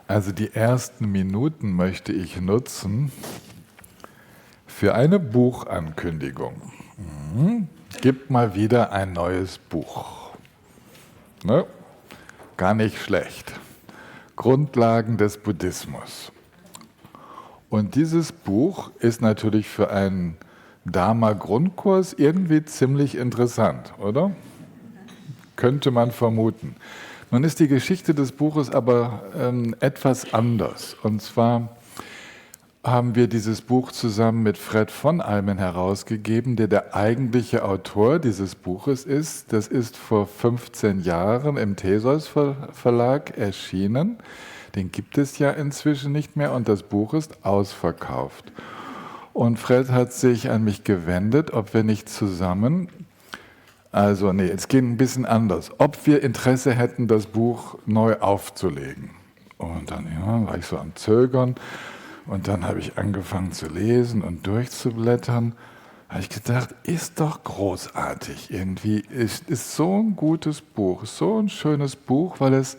Also die ersten Minuten möchte ich nutzen für eine Buchankündigung. Gibt mal wieder ein neues Buch. Ne? Gar nicht schlecht. Grundlagen des Buddhismus. Und dieses Buch ist natürlich für einen Dharma-Grundkurs irgendwie ziemlich interessant, oder? Könnte man vermuten. Nun ist die Geschichte des Buches aber etwas anders. Und zwar haben wir dieses Buch zusammen mit Fred von Almen herausgegeben, der der eigentliche Autor dieses Buches ist. Das ist vor 15 Jahren im Theseus Verlag erschienen. Den gibt es ja inzwischen nicht mehr und das Buch ist ausverkauft. Und Fred hat sich an mich gewendet, ob wir nicht zusammen, es geht ein bisschen anders, ob wir Interesse hätten, das Buch neu aufzulegen. Und dann war ich so am Zögern und dann habe ich angefangen zu lesen und durchzublättern. Da habe ich gedacht, ist doch großartig irgendwie, ist so ein gutes Buch, so ein schönes Buch, weil es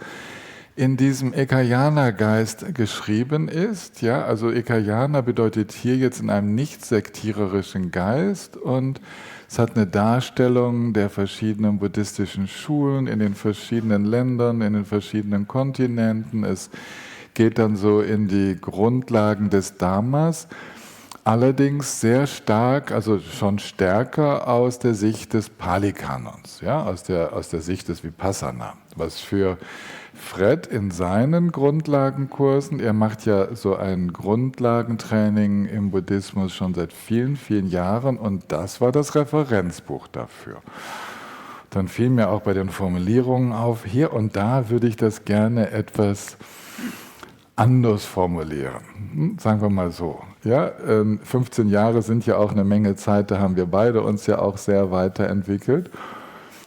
in diesem Ekayana-Geist geschrieben ist. Ja, also Ekayana bedeutet hier jetzt in einem nicht sektiererischen Geist und es hat eine Darstellung der verschiedenen buddhistischen Schulen in den verschiedenen Ländern, in den verschiedenen Kontinenten. Es geht dann so in die Grundlagen des Dharmas, allerdings sehr stark, also schon stärker aus der Sicht des Pali-Kanons, ja, aus der Sicht des Vipassana, was für Fred in seinen Grundlagenkursen, er macht ja so ein Grundlagentraining im Buddhismus schon seit vielen, vielen Jahren und das war das Referenzbuch dafür. Dann fiel mir auch bei den Formulierungen auf, hier und da würde ich das gerne etwas anders formulieren, sagen wir mal so. Ja, 15 Jahre sind ja auch eine Menge Zeit, da haben wir beide uns ja auch sehr weiterentwickelt.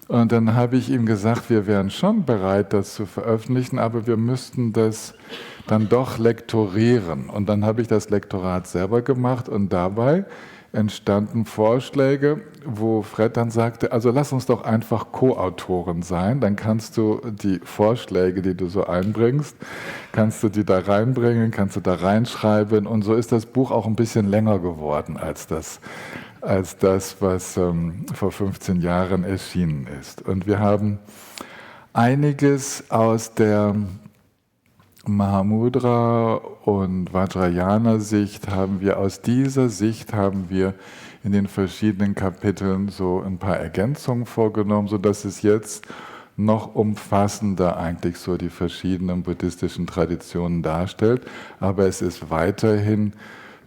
Und dann habe ich ihm gesagt, wir wären schon bereit, das zu veröffentlichen, aber wir müssten das dann doch lektorieren. Und dann habe ich das Lektorat selber gemacht und dabei entstanden Vorschläge, wo Fred dann sagte, also lass uns doch einfach Co-Autoren sein, dann kannst du die Vorschläge, die du so einbringst, kannst du die da reinbringen, kannst du da reinschreiben und so ist das Buch auch ein bisschen länger geworden als das, was vor 15 Jahren erschienen ist. Und wir haben einiges aus der Mahamudra und Vajrayana-Sicht aus dieser Sicht haben wir in den verschiedenen Kapiteln so ein paar Ergänzungen vorgenommen, sodass es jetzt noch umfassender eigentlich so die verschiedenen buddhistischen Traditionen darstellt. Aber es ist weiterhin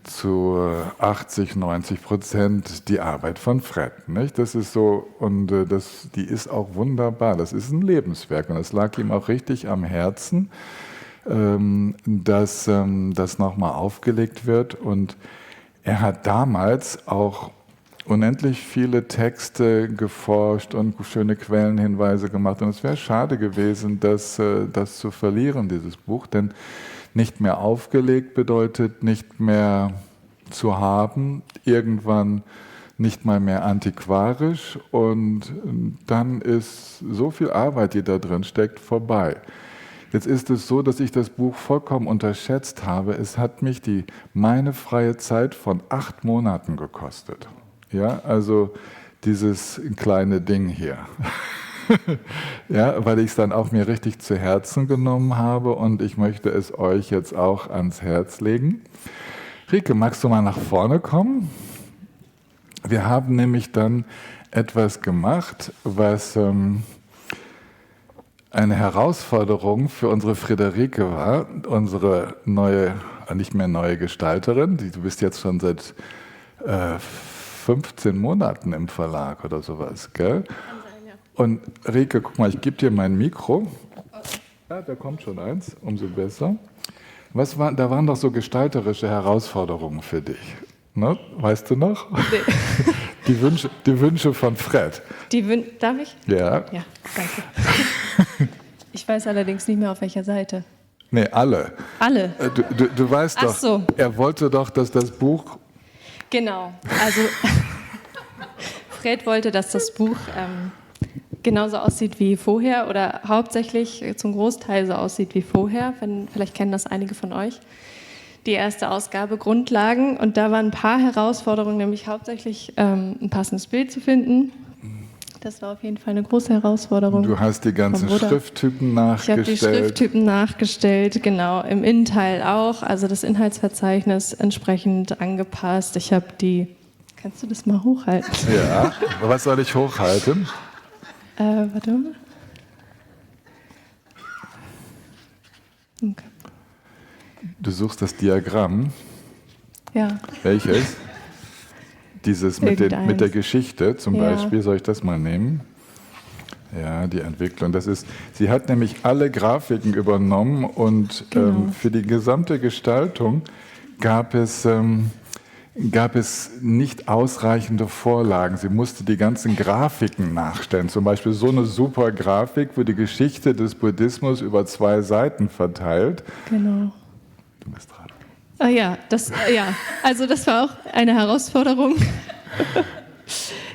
zu 80-90% die Arbeit von Fred. Nicht? Das ist so, und die ist auch wunderbar. Das ist ein Lebenswerk und es lag ihm auch richtig am Herzen, dass das nochmal aufgelegt wird. Und er hat damals auch unendlich viele Texte geforscht und schöne Quellenhinweise gemacht. Und es wäre schade gewesen, das zu verlieren, dieses Buch, denn nicht mehr aufgelegt bedeutet nicht mehr zu haben, irgendwann nicht mal mehr antiquarisch und dann ist so viel Arbeit, die da drin steckt, vorbei. Jetzt ist es so, dass ich das Buch vollkommen unterschätzt habe. Es hat mich meine freie Zeit von 8 Monaten gekostet. Ja, also dieses kleine Ding hier. Ja, weil ich es dann auch mir richtig zu Herzen genommen habe und ich möchte es euch jetzt auch ans Herz legen. Rike, magst du mal nach vorne kommen? Wir haben nämlich dann etwas gemacht, was eine Herausforderung für unsere Friederike war, unsere nicht mehr neue Gestalterin. Du bist jetzt schon seit 15 Monaten im Verlag oder sowas, gell? Und Rike, guck mal, ich gebe dir mein Mikro. Ja, da kommt schon eins, umso besser. Da waren doch so gestalterische Herausforderungen für dich. Ne? Weißt du noch? Nee. Die Wünsche von Fred. Darf ich? Ja. Ja, danke. Ich weiß allerdings nicht mehr, auf welcher Seite. Nee, alle. Alle? Du weißt doch, so. Er wollte doch, dass das Buch... Genau, also Fred wollte, dass das Buch genauso aussieht wie vorher oder hauptsächlich zum Großteil so aussieht wie vorher. Vielleicht kennen das einige von euch. Die erste Ausgabe Grundlagen und da waren ein paar Herausforderungen, nämlich hauptsächlich ein passendes Bild zu finden. Das war auf jeden Fall eine große Herausforderung. Du hast die ganzen Schrifttypen nachgestellt. Ich habe die Schrifttypen nachgestellt, genau, im Innenteil auch, also das Inhaltsverzeichnis entsprechend angepasst. Ich habe kannst du das mal hochhalten? Ja, was soll ich hochhalten? Warte mal. Okay. Du suchst das Diagramm. Ja. Welches? Dieses mit der Geschichte zum Beispiel, soll ich das mal nehmen? Ja, die Entwicklung. Sie hat nämlich alle Grafiken übernommen und für die gesamte Gestaltung gab es nicht ausreichende Vorlagen. Sie musste die ganzen Grafiken nachstellen. Zum Beispiel so eine super Grafik, wo die Geschichte des Buddhismus über 2 Seiten verteilt. Genau. Du bist dran. Also das war auch eine Herausforderung,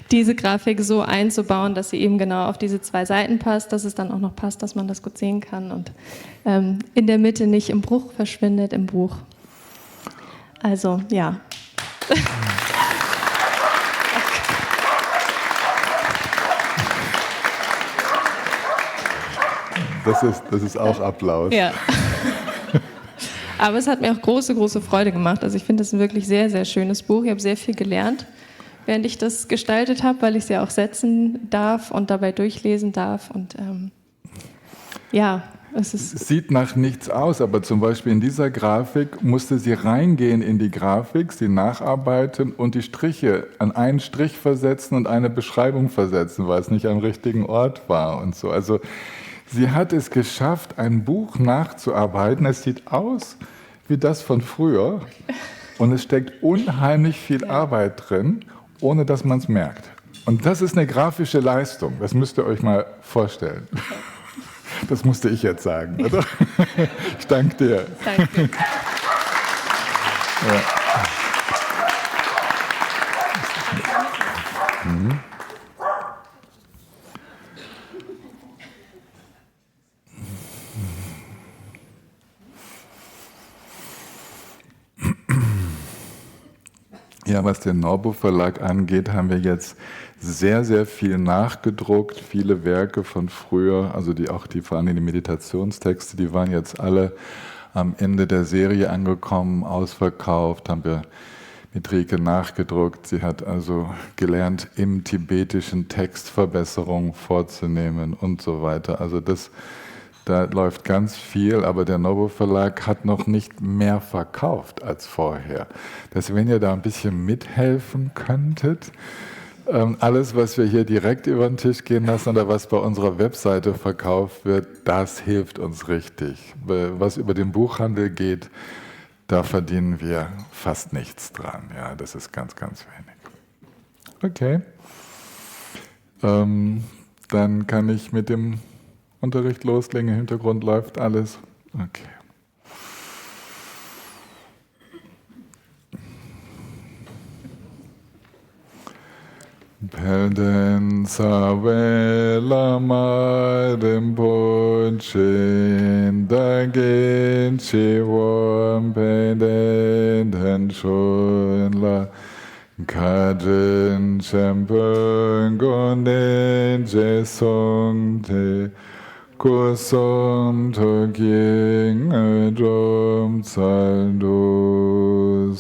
diese Grafik so einzubauen, dass sie eben genau auf diese 2 Seiten passt, dass es dann auch noch passt, dass man das gut sehen kann und in der Mitte nicht im Bruch verschwindet im Buch. Also, ja. Das ist auch Applaus. Ja. Aber es hat mir auch große, große Freude gemacht. Also ich finde das ein wirklich sehr, sehr schönes Buch. Ich habe sehr viel gelernt, während ich das gestaltet habe, weil ich es ja auch setzen darf und dabei durchlesen darf. Und es sieht nach nichts aus, aber zum Beispiel in dieser Grafik musste sie reingehen in die Grafik, sie nacharbeiten und die Striche an einen Strich versetzen und eine Beschreibung versetzen, weil es nicht am richtigen Ort war und so. Also sie hat es geschafft, ein Buch nachzuarbeiten. Es sieht aus wie das von früher und es steckt unheimlich viel Arbeit drin, ohne dass man es merkt. Und das ist eine grafische Leistung, das müsst ihr euch mal vorstellen. Das musste ich jetzt sagen, oder? Ich danke dir. Danke. Ja. Mhm. Ja, was den Norbu Verlag angeht, haben wir jetzt sehr, sehr viel nachgedruckt, viele Werke von früher, also vor allem die Meditationstexte, die waren jetzt alle am Ende der Serie angekommen, ausverkauft, haben wir mit Rike nachgedruckt. Sie hat also gelernt, im tibetischen Text Verbesserungen vorzunehmen und so weiter. Also da läuft ganz viel, aber der Norbu Verlag hat noch nicht mehr verkauft als vorher. Dass wenn ihr da ein bisschen mithelfen könntet, alles, was wir hier direkt über den Tisch gehen lassen oder was bei unserer Webseite verkauft wird, das hilft uns richtig. Was über den Buchhandel geht, da verdienen wir fast nichts dran. Ja, das ist ganz, ganz wenig. Okay. Dann kann ich mit dem Unterricht loslegen. Im Hintergrund läuft alles. Okay. Pelden sawe lama rinpoche dagen chiwon pelden den shun la kajen chempen gonden je song te kusong to ging drum saldo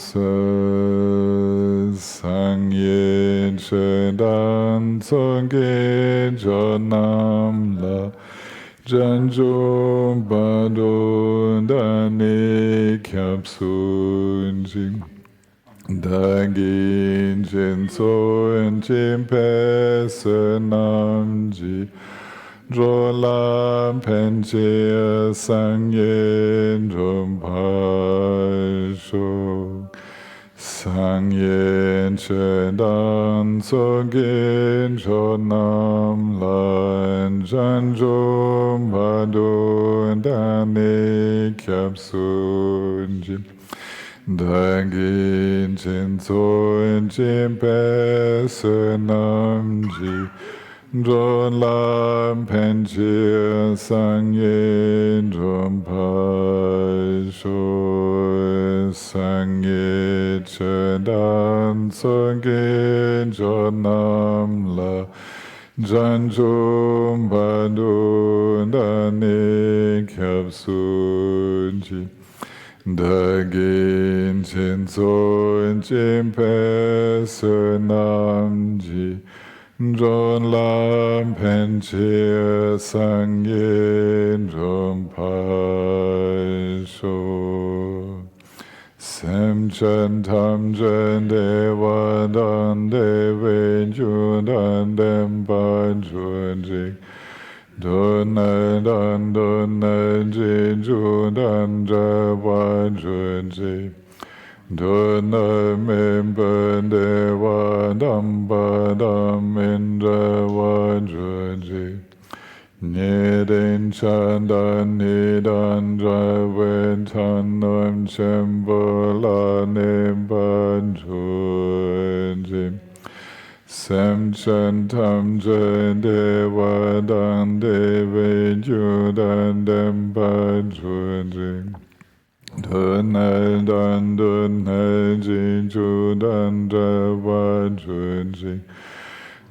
sang yin shen dan song gen jonam la jan jom badon dane kyap sun jing da gin jen so en jim pesenam ji Jolam penche sang yen jom pasho sang yen chen dan so gen jonam lan jan jom badon dane kyap sun jim da gin chen so en jim pesenam ji Dron lam penchir sangye drompa sho sangye chedan sangye jonam la janjum badu dane kyab sunji dagin chen son jimpe sunamji Dron lam penchir sangye drompa sho Sem chen tam chen deva dan deve judan dem ban jujik Dunai dan dunai ji judan java jujik Dunai mimpen deva dam badam indra jujik Nidin chandan nidan javen tanam chembala nimban jujik Sem chantam jen deva dan deve judan demba jujik Dunai dan dunai ji judan java jujik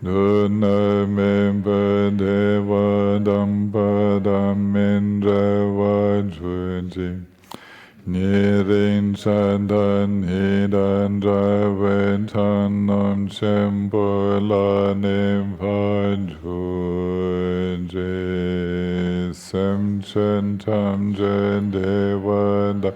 Dunai mimpa deva damba damindra vajujik Nirin chandan hidan javen tanam chembala nimpan jujik Sem chantam jen deva da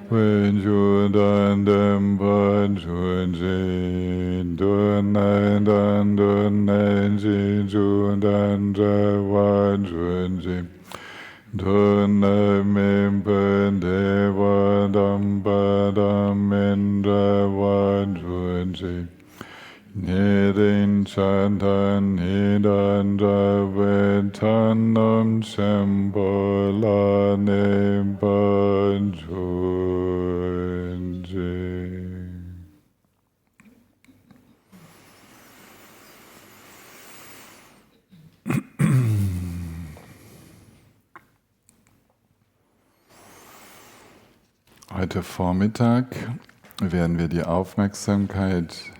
Judan dempa jujik Dunai dan dunai ji judan java jujik Dunai mimpa deva damba damindra vajujik Nirin chandan hidan javen tanam chembala nimpan jujik. Heute Vormittag werden wir die Aufmerksamkeit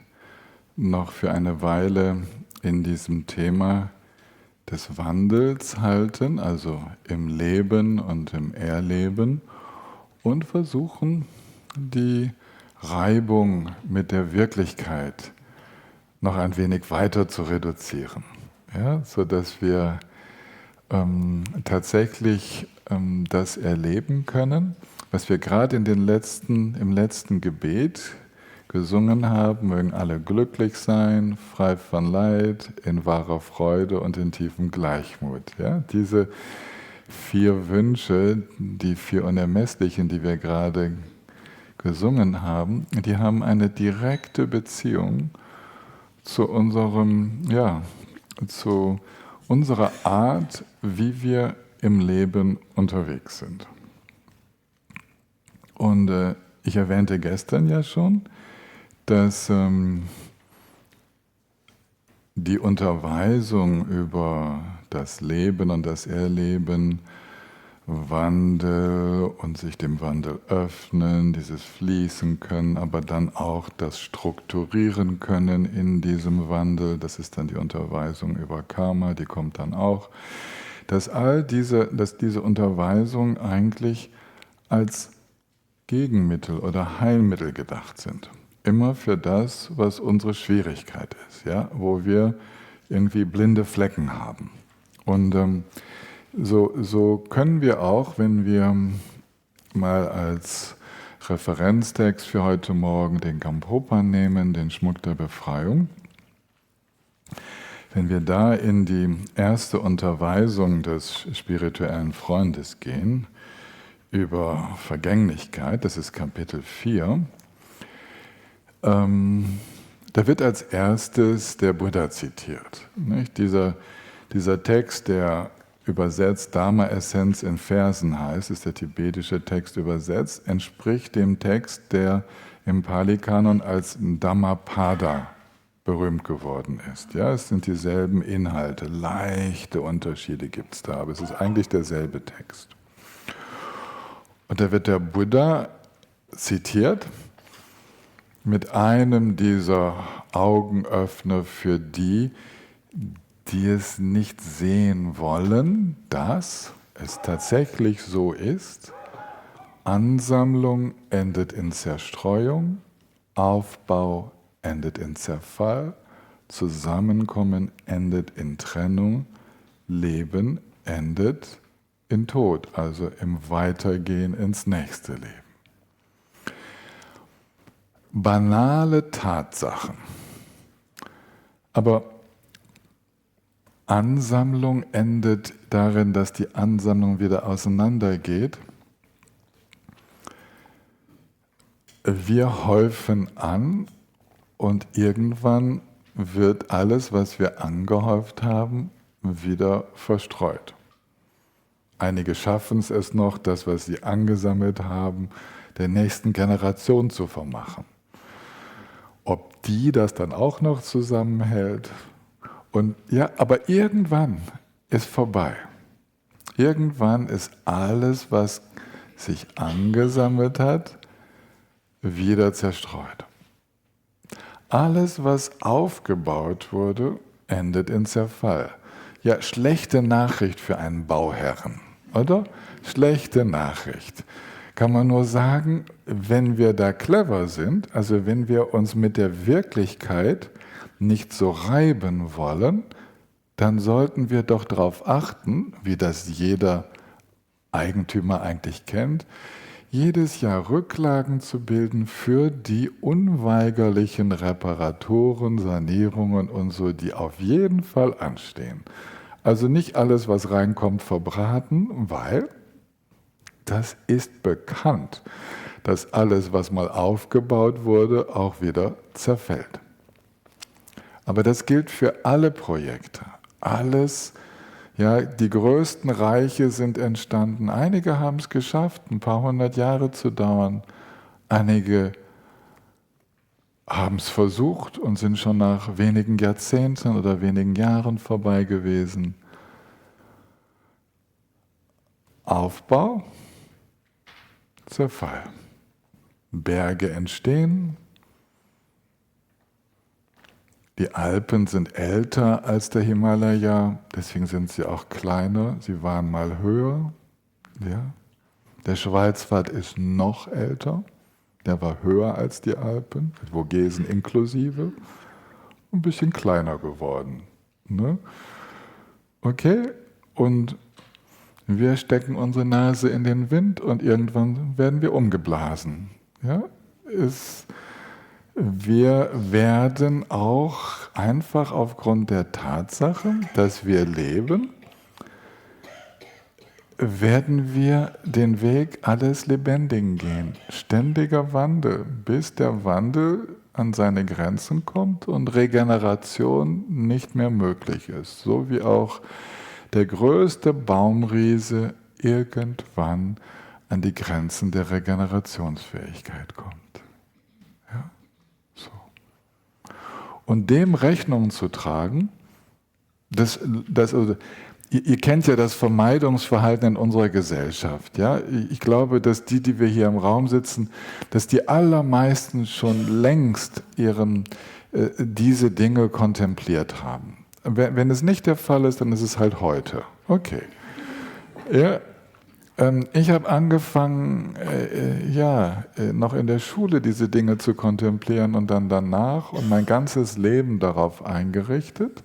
noch für eine Weile in diesem Thema des Wandels halten, also im Leben und im Erleben, und versuchen, die Reibung mit der Wirklichkeit noch ein wenig weiter zu reduzieren, ja, sodass wir tatsächlich das erleben können, was wir gerade im letzten Gebet gesungen haben: mögen alle glücklich sein, frei von Leid, in wahrer Freude und in tiefem Gleichmut. Ja? Diese 4 Wünsche, die 4 unermesslichen, die wir gerade gesungen haben, die haben eine direkte Beziehung zu zu unserer Art, wie wir im Leben unterwegs sind. Und ich erwähnte gestern ja schon, dass die Unterweisung über das Leben und das Erleben, Wandel und sich dem Wandel öffnen, dieses Fließen können, aber dann auch das Strukturieren können in diesem Wandel, das ist dann die Unterweisung über Karma, die kommt dann auch, dass diese Unterweisung eigentlich als Gegenmittel oder Heilmittel gedacht sind. Immer für das, was unsere Schwierigkeit ist, ja? Wo wir irgendwie blinde Flecken haben. Und so können wir auch, wenn wir mal als Referenztext für heute Morgen den Gampopa nehmen, den Schmuck der Befreiung, wenn wir da in die erste Unterweisung des spirituellen Freundes gehen, über Vergänglichkeit, das ist Kapitel 4, da wird als erstes der Buddha zitiert. Nicht? Dieser Text, der übersetzt Dharma-Essenz in Versen heißt, ist der tibetische Text übersetzt, entspricht dem Text, der im Pali-Kanon als Dhammapada berühmt geworden ist. Ja, es sind dieselben Inhalte, leichte Unterschiede gibt es da, aber es ist eigentlich derselbe Text. Und da wird der Buddha zitiert mit einem dieser Augenöffner für die, die es nicht sehen wollen, dass es tatsächlich so ist: Ansammlung endet in Zerstreuung, Aufbau endet in Zerfall, Zusammenkommen endet in Trennung, Leben endet in Tod, also im Weitergehen ins nächste Leben. Banale Tatsachen. Aber Ansammlung endet darin, dass die Ansammlung wieder auseinandergeht. Wir häufen an und irgendwann wird alles, was wir angehäuft haben, wieder verstreut. Einige schaffen es noch, das, was sie angesammelt haben, der nächsten Generation zu vermachen. Ob die das dann auch noch zusammenhält? Und ja, aber irgendwann ist vorbei. Irgendwann ist alles, was sich angesammelt hat, wieder zerstreut. Alles, was aufgebaut wurde, endet in Zerfall. Ja, schlechte Nachricht für einen Bauherren, oder? Schlechte Nachricht. Kann man nur sagen, wenn wir da clever sind, also wenn wir uns mit der Wirklichkeit nicht so reiben wollen, dann sollten wir doch darauf achten, wie das jeder Eigentümer eigentlich kennt, jedes Jahr Rücklagen zu bilden für die unweigerlichen Reparaturen, Sanierungen und so, die auf jeden Fall anstehen. Also nicht alles, was reinkommt, verbraten, weil das ist bekannt, dass alles, was mal aufgebaut wurde, auch wieder zerfällt. Aber das gilt für alle Projekte. Alles, ja, die größten Reiche sind entstanden. Einige haben es geschafft, ein paar hundert Jahre zu dauern. Einige haben es versucht und sind schon nach wenigen Jahrzehnten oder wenigen Jahren vorbei gewesen. Aufbau, Zerfall. Berge entstehen. Die Alpen sind älter als der Himalaya, deswegen sind sie auch kleiner. Sie waren mal höher. Ja. Der Schwarzwald ist noch älter. Der war höher als die Alpen, Vogesen inklusive. Ein bisschen kleiner geworden. Ne? Okay, und wir stecken unsere Nase in den Wind und irgendwann werden wir umgeblasen. Ja? Wir werden auch einfach aufgrund der Tatsache, dass wir leben, werden wir den Weg alles Lebendigen gehen. Ständiger Wandel, bis der Wandel an seine Grenzen kommt und Regeneration nicht mehr möglich ist. So wie auch der größte Baumriese irgendwann an die Grenzen der Regenerationsfähigkeit kommt. Ja? So. Und dem Rechnung zu tragen, ihr kennt ja das Vermeidungsverhalten in unserer Gesellschaft. Ja? Ich glaube, dass die wir hier im Raum sitzen, dass die allermeisten schon längst diese Dinge kontempliert haben. Wenn es nicht der Fall ist, dann ist es halt heute. Okay. Ja, ich habe angefangen, noch in der Schule diese Dinge zu kontemplieren und dann danach und mein ganzes Leben darauf eingerichtet,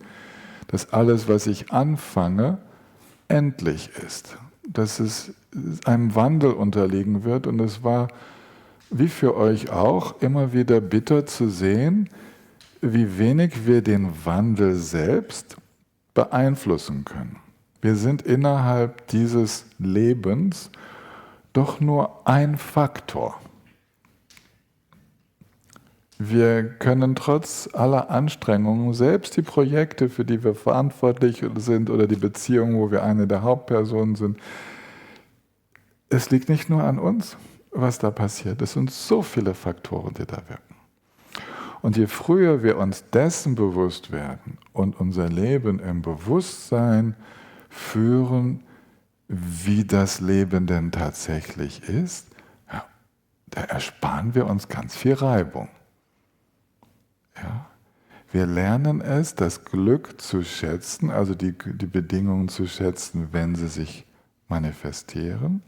dass alles, was ich anfange, endlich ist. Dass es einem Wandel unterliegen wird. Und es war, wie für euch auch, immer wieder bitter zu sehen, wie wenig wir den Wandel selbst beeinflussen können. Wir sind innerhalb dieses Lebens doch nur ein Faktor. Wir können trotz aller Anstrengungen, selbst die Projekte, für die wir verantwortlich sind, oder die Beziehungen, wo wir eine der Hauptpersonen sind, es liegt nicht nur an uns, was da passiert. Es sind so viele Faktoren, die da wirken. Und je früher wir uns dessen bewusst werden und unser Leben im Bewusstsein führen, wie das Leben denn tatsächlich ist, ja, da ersparen wir uns ganz viel Reibung. Ja? Wir lernen es, das Glück zu schätzen, also die Bedingungen zu schätzen, wenn sie sich manifestieren.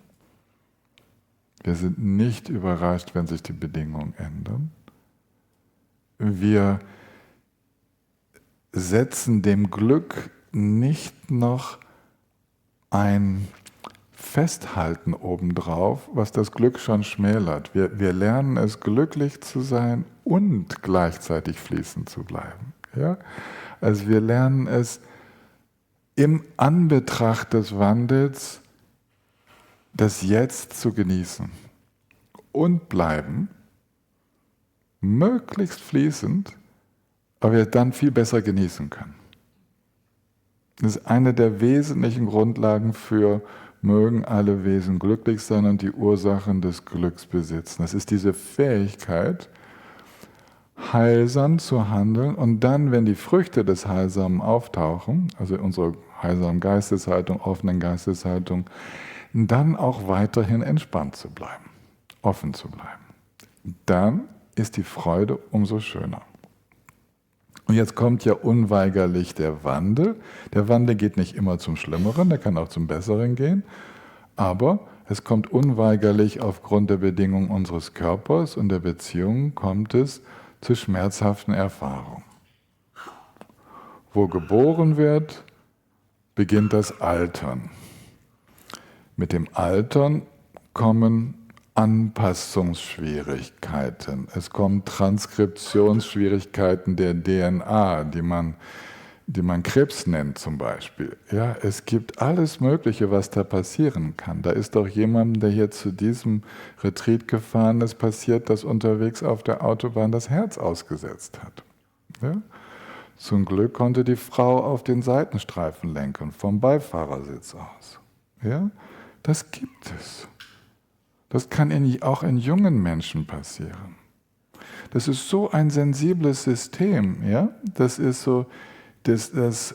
Wir sind nicht überrascht, wenn sich die Bedingungen ändern. Wir setzen dem Glück nicht noch ein Festhalten obendrauf, was das Glück schon schmälert. Wir lernen es, glücklich zu sein und gleichzeitig fließend zu bleiben. Ja? Also wir lernen es im Anbetracht des Wandels, das Jetzt zu genießen und bleiben, möglichst fließend, aber wir dann viel besser genießen können. Das ist eine der wesentlichen Grundlagen für mögen alle Wesen glücklich sein und die Ursachen des Glücks besitzen. Das ist diese Fähigkeit, heilsam zu handeln und dann, wenn die Früchte des Heilsamen auftauchen, also unsere heilsamen Geisteshaltung, offenen Geisteshaltung, dann auch weiterhin entspannt zu bleiben, offen zu bleiben. Dann ist die Freude umso schöner. Und jetzt kommt ja unweigerlich der Wandel. Der Wandel geht nicht immer zum Schlimmeren, der kann auch zum Besseren gehen, aber es kommt unweigerlich aufgrund der Bedingungen unseres Körpers und der Beziehungen kommt es zu schmerzhaften Erfahrungen. Wo geboren wird, beginnt das Altern. Mit dem Altern kommen Anpassungsschwierigkeiten. Es kommen Transkriptionsschwierigkeiten der DNA, die man Krebs nennt zum Beispiel. Ja, es gibt alles Mögliche, was da passieren kann. Da ist doch jemandem, der hier zu diesem Retreat gefahren ist, passiert, dass unterwegs auf der Autobahn das Herz ausgesetzt hat. Ja? Zum Glück konnte die Frau auf den Seitenstreifen lenken, vom Beifahrersitz aus. Ja? Das gibt es. Das kann auch in jungen Menschen passieren. Das ist so ein sensibles System. Ja? Das ist so das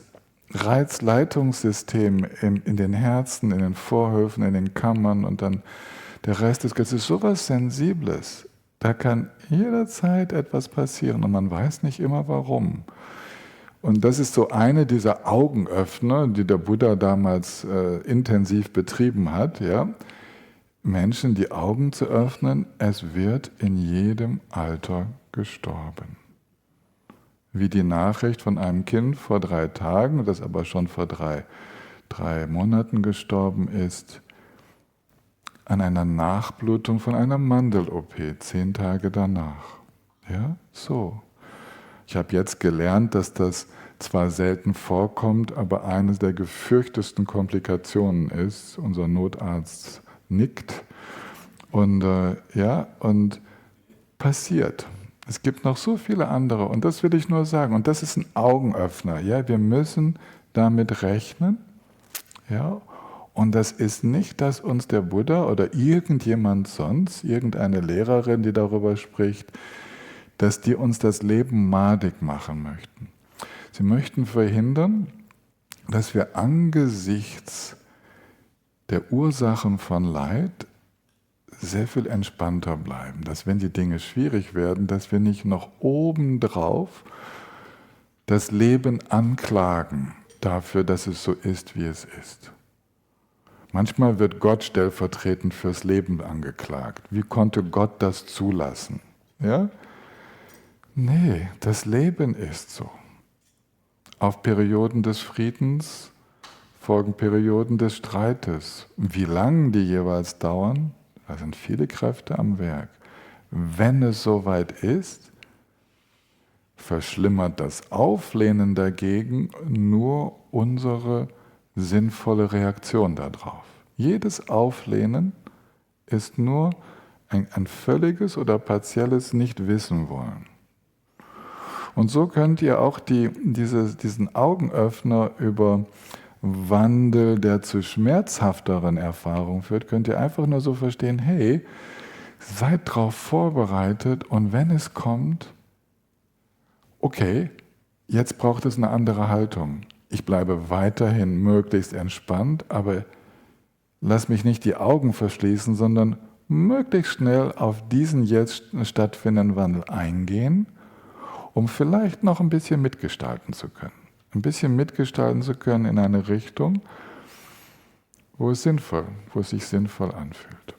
Reizleitungssystem in den Herzen, in den Vorhöfen, in den Kammern und dann der Rest des Geistes ist sowas Sensibles. Da kann jederzeit etwas passieren und man weiß nicht immer warum. Und das ist so eine dieser Augenöffner, die der Buddha damals intensiv betrieben hat, ja? Menschen die Augen zu öffnen, es wird in jedem Alter gestorben. Wie die Nachricht von einem Kind vor 3 Tagen, das aber schon vor drei Monaten gestorben ist, an einer Nachblutung von einer Mandel-OP, 10 Tage danach. Ja, so. Ich habe jetzt gelernt, dass das zwar selten vorkommt, aber eine der gefürchtesten Komplikationen ist. Unser Notarzt nickt und und passiert. Es gibt noch so viele andere und das will ich nur sagen. Und das ist ein Augenöffner. Ja? Wir müssen damit rechnen. Ja? Und das ist nicht, dass uns der Buddha oder irgendjemand sonst, irgendeine Lehrerin, die darüber spricht, dass die uns das Leben madig machen möchten. Sie möchten verhindern, dass wir angesichts der Ursachen von Leid sehr viel entspannter bleiben. Dass wenn die Dinge schwierig werden, dass wir nicht noch obendrauf das Leben anklagen dafür, dass es so ist, wie es ist. Manchmal wird Gott stellvertretend fürs Leben angeklagt. Wie konnte Gott das zulassen? Ja? Nee, das Leben ist so. Auf Perioden des Friedens folgen Perioden des Streites. Wie lange die jeweils dauern, da sind viele Kräfte am Werk. Wenn es soweit ist, verschlimmert das Auflehnen dagegen nur unsere sinnvolle Reaktion darauf. Jedes Auflehnen ist nur ein völliges oder partielles Nicht-Wissen-Wollen. Und so könnt ihr auch diesen Augenöffner über Wandel, der zu schmerzhafteren Erfahrungen führt, könnt ihr einfach nur so verstehen, hey, seid darauf vorbereitet und wenn es kommt, okay, jetzt braucht es eine andere Haltung. Ich bleibe weiterhin möglichst entspannt, aber lass mich nicht die Augen verschließen, sondern möglichst schnell auf diesen jetzt stattfindenden Wandel eingehen, um vielleicht noch ein bisschen mitgestalten zu können. Ein bisschen mitgestalten zu können in eine Richtung, wo es sich sinnvoll anfühlt.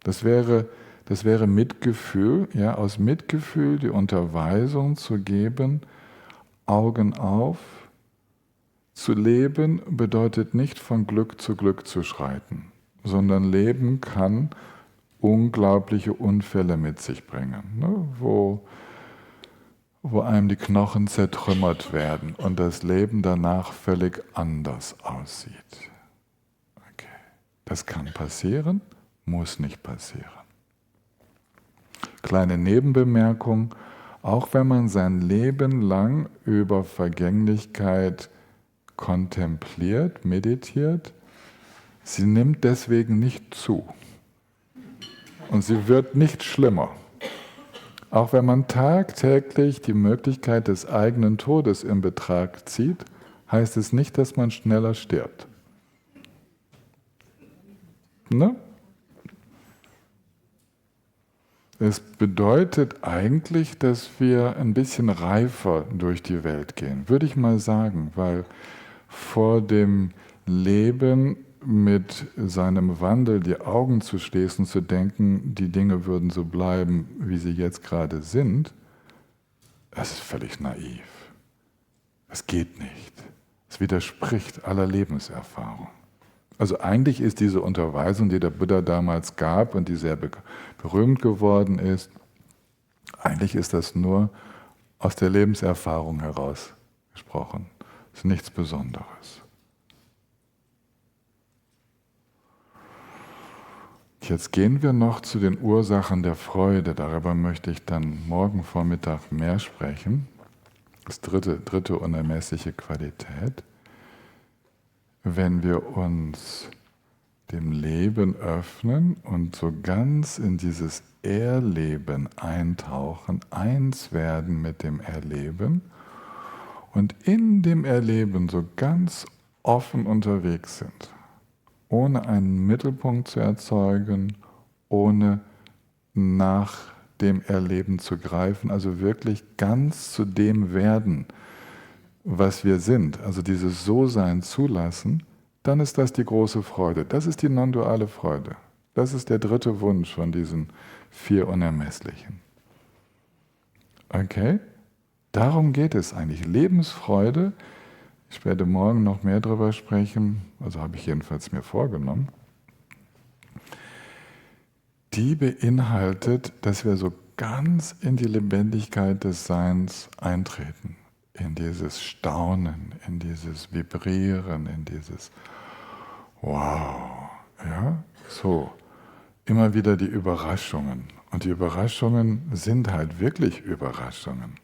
Das wäre Mitgefühl, ja, aus Mitgefühl die Unterweisung zu geben, Augen auf. Zu leben bedeutet nicht von Glück zu schreiten, sondern Leben kann unglaubliche Unfälle mit sich bringen, ne? Wo einem die Knochen zertrümmert werden und das Leben danach völlig anders aussieht. Okay. Das kann passieren, muss nicht passieren. Kleine Nebenbemerkung, auch wenn man sein Leben lang über Vergänglichkeit kontempliert, meditiert, sie nimmt deswegen nicht zu. Und sie wird nicht schlimmer. Auch wenn man tagtäglich die Möglichkeit des eigenen Todes in Betracht zieht, heißt es nicht, dass man schneller stirbt. Ne? Es bedeutet eigentlich, dass wir ein bisschen reifer durch die Welt gehen, würde ich mal sagen, weil vor dem Leben mit seinem Wandel die Augen zu schließen, zu denken, die Dinge würden so bleiben, wie sie jetzt gerade sind, das ist völlig naiv. Es geht nicht. Es widerspricht aller Lebenserfahrung. Also eigentlich ist diese Unterweisung, die der Buddha damals gab und die sehr berühmt geworden ist, eigentlich ist das nur aus der Lebenserfahrung heraus gesprochen. Das ist nichts Besonderes. Jetzt gehen wir noch zu den Ursachen der Freude. Darüber möchte ich dann morgen Vormittag mehr sprechen. Das dritte unermessliche Qualität. Wenn wir uns dem Leben öffnen und so ganz in dieses Erleben eintauchen, eins werden mit dem Erleben und in dem Erleben so ganz offen unterwegs sind, ohne einen Mittelpunkt zu erzeugen, ohne nach dem Erleben zu greifen, also wirklich ganz zu dem werden, was wir sind, also dieses So-Sein zulassen, dann ist das die große Freude. Das ist die non-duale Freude. Das ist der dritte Wunsch von diesen 4 Unermesslichen. Okay? Darum geht es eigentlich. Lebensfreude, ich werde morgen noch mehr darüber sprechen, also habe ich jedenfalls mir vorgenommen, die beinhaltet, dass wir so ganz in die Lebendigkeit des Seins eintreten. In dieses Staunen, in dieses Vibrieren, in dieses Wow, ja, so. Immer wieder die Überraschungen. Und die Überraschungen sind halt wirklich Überraschungen.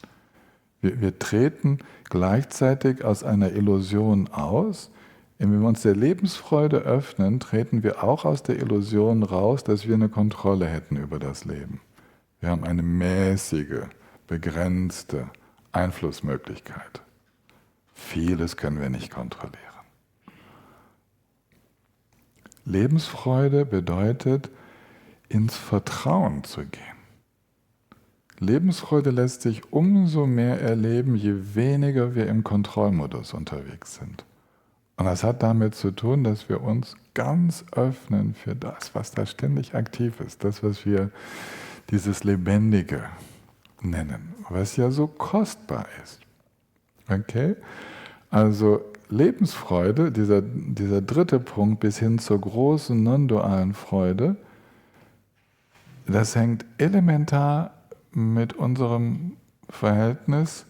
Wir treten gleichzeitig aus einer Illusion aus. Und wenn wir uns der Lebensfreude öffnen, treten wir auch aus der Illusion raus, dass wir eine Kontrolle hätten über das Leben. Wir haben eine mäßige, begrenzte Einflussmöglichkeit. Vieles können wir nicht kontrollieren. Lebensfreude bedeutet, ins Vertrauen zu gehen. Lebensfreude lässt sich umso mehr erleben, je weniger wir im Kontrollmodus unterwegs sind. Und das hat damit zu tun, dass wir uns ganz öffnen für das, was da ständig aktiv ist, das, was wir dieses Lebendige nennen, was ja so kostbar ist. Okay? Also Lebensfreude, dieser dritte Punkt bis hin zur großen non-dualen Freude, das hängt elementar mit unserem Verhältnis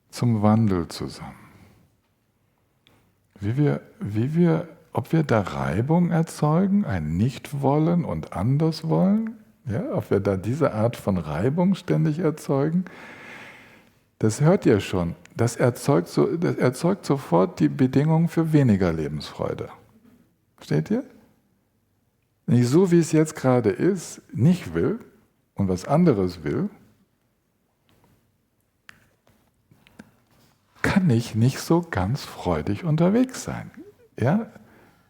zum Wandel zusammen. Ob wir da Reibung erzeugen, ein Nicht-Wollen und anders wollen, ja, ob wir da diese Art von Reibung ständig erzeugen, das hört ihr schon. Das erzeugt sofort die Bedingungen für weniger Lebensfreude. Versteht ihr? Wenn ich so, wie es jetzt gerade ist, nicht will und was anderes will, kann ich nicht so ganz freudig unterwegs sein. Ja?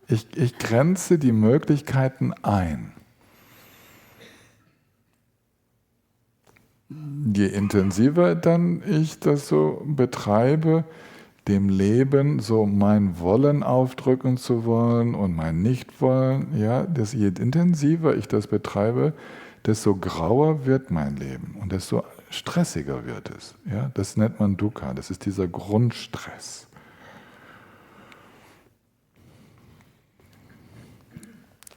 Ich grenze die Möglichkeiten ein. Je intensiver dann ich das so betreibe, dem Leben so mein Wollen aufdrücken zu wollen und mein Nichtwollen, ja, je intensiver ich das betreibe, desto grauer wird mein Leben und desto stressiger wird es. Ja? Das nennt man Dukkha, das ist dieser Grundstress.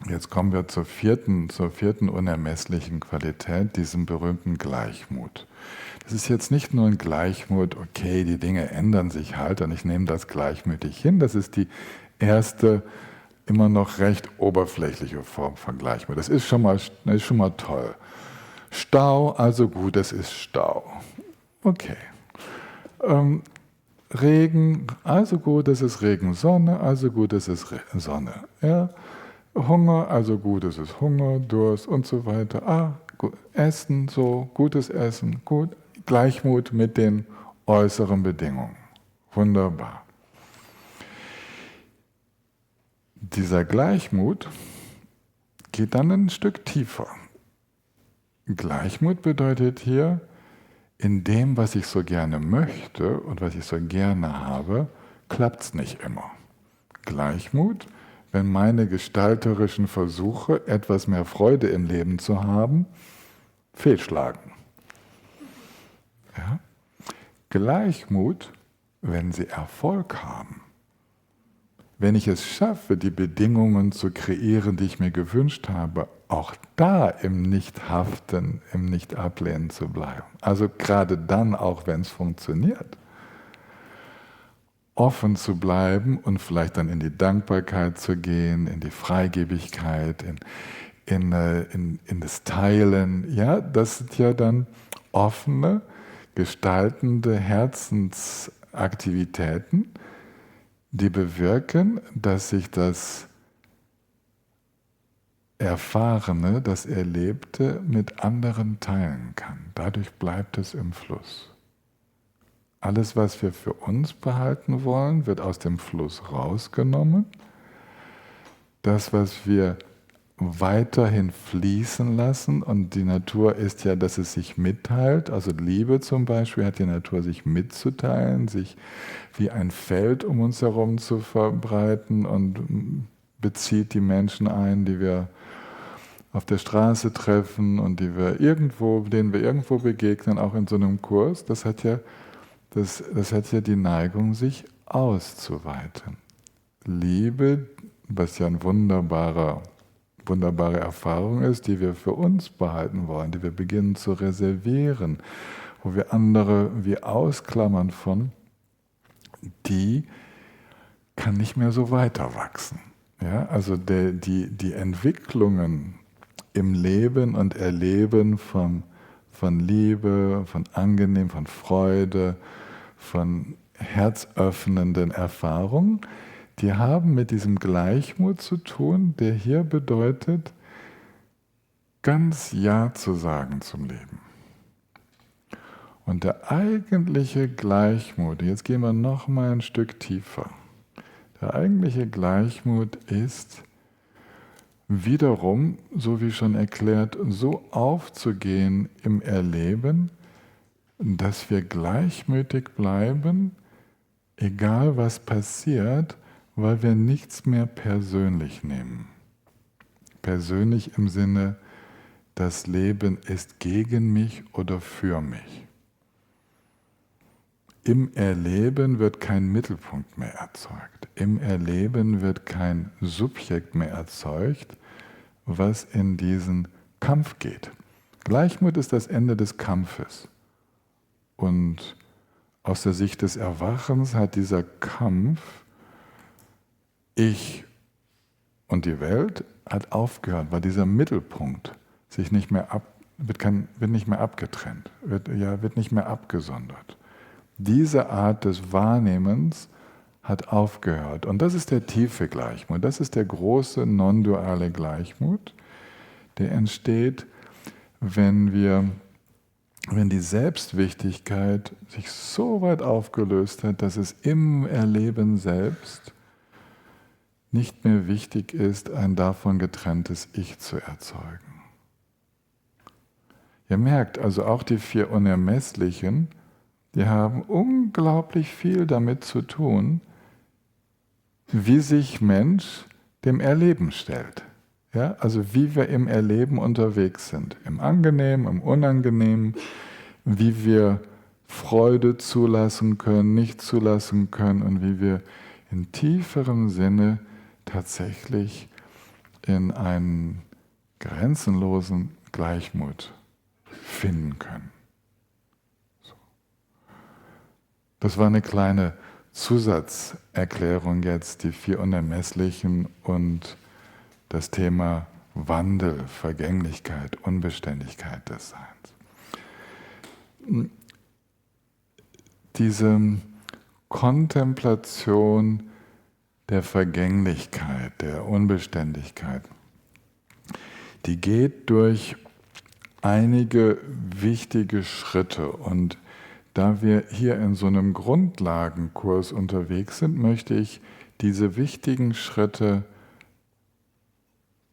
Jetzt kommen wir zur vierten unermesslichen Qualität, diesem berühmten Gleichmut. Das ist jetzt nicht nur ein Gleichmut, okay, die Dinge ändern sich halt und ich nehme das gleichmütig hin. Das ist die erste, immer noch recht oberflächliche Form von Gleichmut. Das ist schon mal toll. Stau, also gut, es ist Stau. Okay. Regen, also gut, es ist Regen. Sonne, also gut, es ist Sonne. Ja? Hunger, also gut, es ist Hunger, Durst und so weiter. Gut. Essen, so, gutes Essen, gut. Gleichmut mit den äußeren Bedingungen. Wunderbar. Dieser Gleichmut geht dann ein Stück tiefer. Gleichmut bedeutet hier, in dem, was ich so gerne möchte und was ich so gerne habe, klappt es nicht immer. Gleichmut, wenn meine gestalterischen Versuche, etwas mehr Freude im Leben zu haben, fehlschlagen. Ja? Gleichmut, wenn sie Erfolg haben. Wenn ich es schaffe, die Bedingungen zu kreieren, die ich mir gewünscht habe, auch da im Nicht-Haften, im Nicht-Ablehnen zu bleiben. Also gerade dann, auch wenn es funktioniert, offen zu bleiben und vielleicht dann in die Dankbarkeit zu gehen, in die Freigebigkeit, in das Teilen. Ja, das sind ja dann offene, gestaltende Herzensaktivitäten, die bewirken, dass sich das Erfahrene, das Erlebte mit anderen teilen kann. Dadurch bleibt es im Fluss. Alles, was wir für uns behalten wollen, wird aus dem Fluss rausgenommen. Das, was wir weiterhin fließen lassen, und die Natur ist ja, dass es sich mitteilt, also Liebe zum Beispiel hat die Natur sich mitzuteilen, sich wie ein Feld um uns herum zu verbreiten und bezieht die Menschen ein, die wir auf der Straße treffen und denen wir irgendwo begegnen, auch in so einem Kurs. Das hat ja die Neigung, sich auszuweiten. Liebe, was ja eine wunderbare Erfahrung ist, die wir für uns behalten wollen, die wir beginnen zu reservieren, wo wir andere wie ausklammern von, die kann nicht mehr so weiter wachsen. Ja? Also die Entwicklungen im Leben und Erleben von Liebe, von Angenehm, von Freude, von herzöffnenden Erfahrungen, die haben mit diesem Gleichmut zu tun, der hier bedeutet, ganz Ja zu sagen zum Leben. Und der eigentliche Gleichmut, jetzt gehen wir noch mal ein Stück tiefer. Der eigentliche Gleichmut ist wiederum, so wie schon erklärt, so aufzugehen im Erleben, dass wir gleichmütig bleiben, egal was passiert, weil wir nichts mehr persönlich nehmen. Persönlich im Sinne, das Leben ist gegen mich oder für mich. Im Erleben wird kein Mittelpunkt mehr erzeugt. Im Erleben wird kein Subjekt mehr erzeugt, was in diesen Kampf geht. Gleichmut ist das Ende des Kampfes. Und aus der Sicht des Erwachens hat dieser Kampf, ich und die Welt, hat aufgehört, weil dieser Mittelpunkt sich nicht mehr wird nicht mehr abgetrennt, wird nicht mehr abgesondert. Diese Art des Wahrnehmens hat aufgehört. Und das ist der tiefe Gleichmut, das ist der große non-duale Gleichmut, der entsteht, wenn wir wenn die Selbstwichtigkeit sich so weit aufgelöst hat, dass es im Erleben selbst nicht mehr wichtig ist, ein davon getrenntes Ich zu erzeugen. Ihr merkt also auch die 4 Unermesslichen, die haben unglaublich viel damit zu tun, wie sich Mensch dem Erleben stellt. Ja, also wie wir im Erleben unterwegs sind, im Angenehmen, im Unangenehmen, wie wir Freude zulassen können, nicht zulassen können und wie wir in tieferem Sinne tatsächlich in einen grenzenlosen Gleichmut finden können. So. Das war eine kleine Zusatzerklärung jetzt, die 4 Unermesslichen und das Thema Wandel, Vergänglichkeit, Unbeständigkeit des Seins. Diese Kontemplation der Vergänglichkeit, der Unbeständigkeit, die geht durch einige wichtige Schritte. Und da wir hier in so einem Grundlagenkurs unterwegs sind, möchte ich diese wichtigen Schritte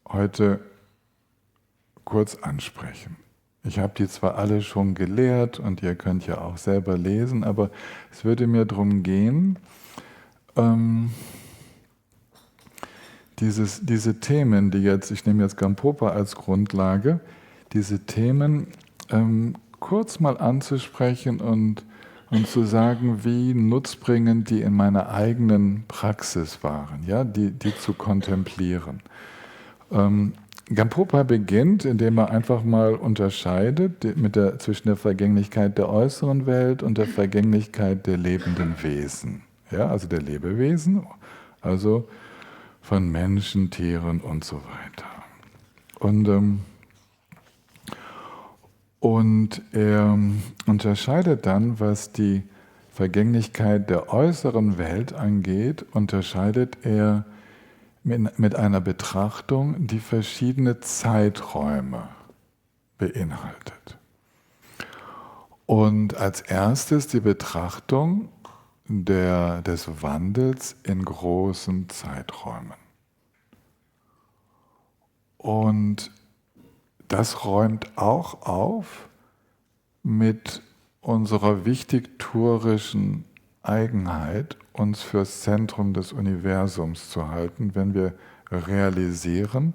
heute kurz ansprechen. Ich habe die zwar alle schon gelehrt und ihr könnt ja auch selber lesen, aber es würde mir darum gehen, diese Themen, die jetzt, ich nehme jetzt Gampopa als Grundlage, diese Themen kurz mal anzusprechen und zu sagen, wie nutzbringend die in meiner eigenen Praxis waren, ja, die zu kontemplieren. Gampopa beginnt, indem er einfach mal unterscheidet zwischen der Vergänglichkeit der äußeren Welt und der Vergänglichkeit der lebenden Wesen, ja, also der Lebewesen, also von Menschen, Tieren und so weiter. Und er unterscheidet dann, was die Vergänglichkeit der äußeren Welt angeht, unterscheidet er mit einer Betrachtung, die verschiedene Zeiträume beinhaltet. Und als erstes die Betrachtung des Wandels in großen Zeiträumen. Und das räumt auch auf mit unserer wichtigtuerischen Eigenheit, uns fürs Zentrum des Universums zu halten, wenn wir realisieren,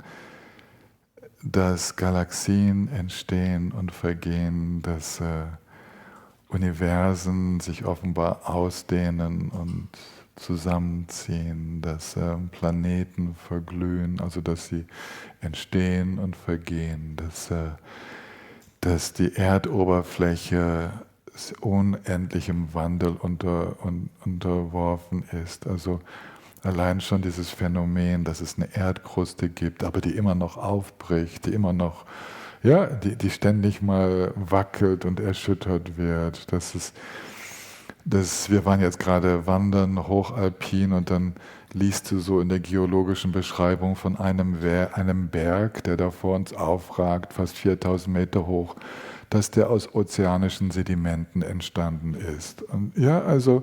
dass Galaxien entstehen und vergehen, dass Universen sich offenbar ausdehnen und zusammenziehen, dass Planeten verglühen, also dass sie entstehen und vergehen, dass die Erdoberfläche unendlichem Wandel unterworfen ist. Also allein schon dieses Phänomen, dass es eine Erdkruste gibt, aber die immer noch aufbricht, die immer noch, ja, die ständig mal wackelt und erschüttert wird. Wir waren jetzt gerade wandern, hochalpin, und dann liest du so in der geologischen Beschreibung von einem Berg, der da vor uns aufragt, fast 4000 Meter hoch, dass der aus ozeanischen Sedimenten entstanden ist. Und ja, also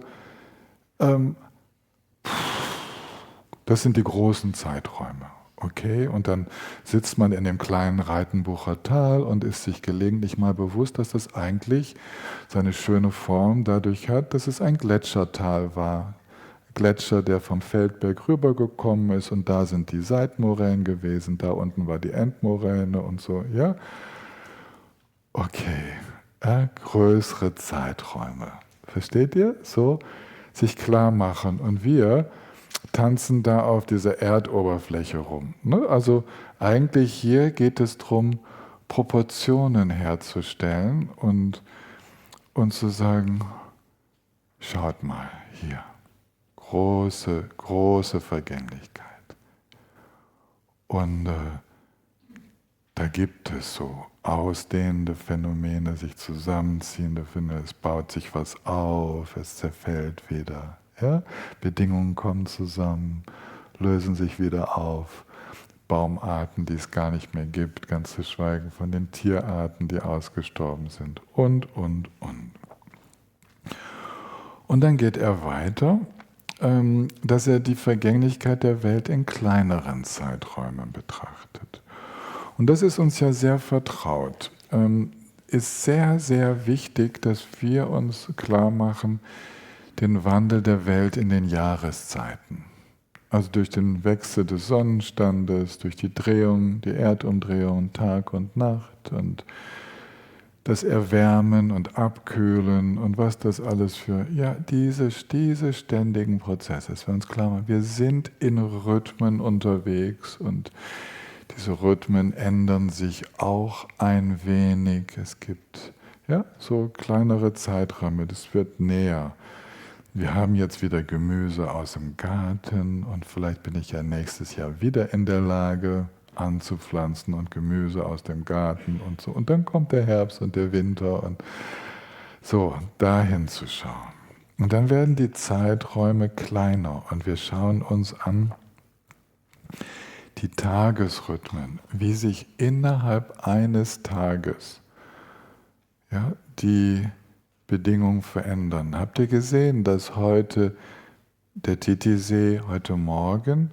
das sind die großen Zeiträume. Okay, und dann sitzt man in dem kleinen Reitenbucher Tal und ist sich gelegentlich mal bewusst, dass das eigentlich seine schöne Form dadurch hat, dass es ein Gletschertal war. Gletscher, der vom Feldberg rübergekommen ist, und da sind die Seitmoränen gewesen, da unten war die Endmoräne und so, ja. Okay, größere Zeiträume. Versteht ihr? So sich klar machen. Und wir tanzen da auf dieser Erdoberfläche rum. Ne? Also eigentlich hier geht es darum, Proportionen herzustellen und zu sagen, schaut mal hier, große, große Vergänglichkeit. Und da gibt es so ausdehnende Phänomene, sich zusammenziehende Phänomene, es baut sich was auf, es zerfällt wieder. Ja? Bedingungen kommen zusammen, lösen sich wieder auf. Baumarten, die es gar nicht mehr gibt, ganz zu schweigen von den Tierarten, die ausgestorben sind und. Und dann geht er weiter, dass er die Vergänglichkeit der Welt in kleineren Zeiträumen betrachtet. Und das ist uns ja sehr vertraut. Ist sehr, sehr wichtig, dass wir uns klar machen, den Wandel der Welt in den Jahreszeiten. Also durch den Wechsel des Sonnenstandes, durch die Drehung, die Erdumdrehung, Tag und Nacht und das Erwärmen und Abkühlen und was das alles für, ja, diese ständigen Prozesse, dass wir uns klar machen, wir sind in Rhythmen unterwegs und diese Rhythmen ändern sich auch ein wenig. Es gibt ja so kleinere Zeiträume, das wird näher. Wir haben jetzt wieder Gemüse aus dem Garten und vielleicht bin ich ja nächstes Jahr wieder in der Lage, anzupflanzen und Gemüse aus dem Garten und so. Und dann kommt der Herbst und der Winter und so, dahin zu schauen. Und dann werden die Zeiträume kleiner und wir schauen uns an die Tagesrhythmen, wie sich innerhalb eines Tages ja, die Bedingungen verändern. Habt ihr gesehen, dass heute der Titisee heute Morgen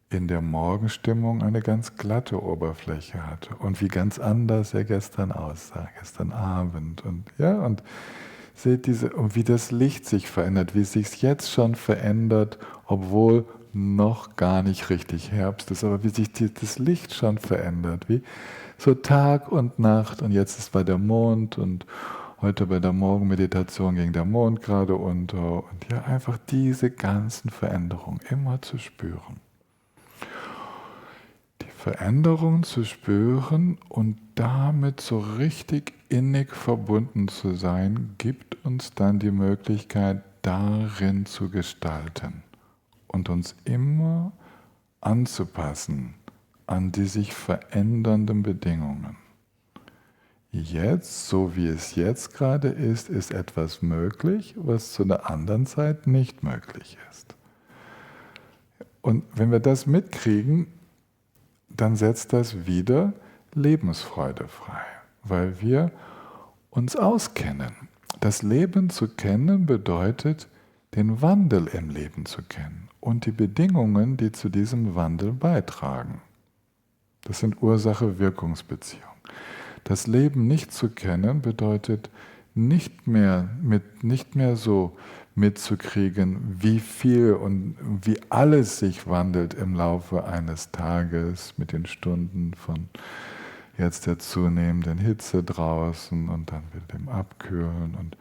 in der Morgenstimmung eine ganz glatte Oberfläche hatte und wie ganz anders er gestern aussah, gestern Abend und ja und seht und wie das Licht sich verändert, wie es sich jetzt schon verändert, obwohl noch gar nicht richtig Herbst ist, aber wie sich das Licht schon verändert, wie so Tag und Nacht und jetzt ist bei der Mond und heute bei der Morgenmeditation ging der Mond gerade unter und ja einfach diese ganzen Veränderungen immer zu spüren. Veränderung zu spüren und damit so richtig innig verbunden zu sein, gibt uns dann die Möglichkeit, darin zu gestalten und uns immer anzupassen an die sich verändernden Bedingungen. Jetzt, so wie es jetzt gerade ist etwas möglich, was zu einer anderen Zeit nicht möglich ist. Und wenn wir das mitkriegen, dann setzt das wieder Lebensfreude frei, weil wir uns auskennen. Das Leben zu kennen bedeutet, den Wandel im Leben zu kennen und die Bedingungen, die zu diesem Wandel beitragen. Das sind Ursache-Wirkungsbeziehungen. Das Leben nicht zu kennen bedeutet nicht mehr so mitzukriegen, wie viel und wie alles sich wandelt im Laufe eines Tages mit den Stunden von jetzt der zunehmenden Hitze draußen und dann mit dem Abkühlen und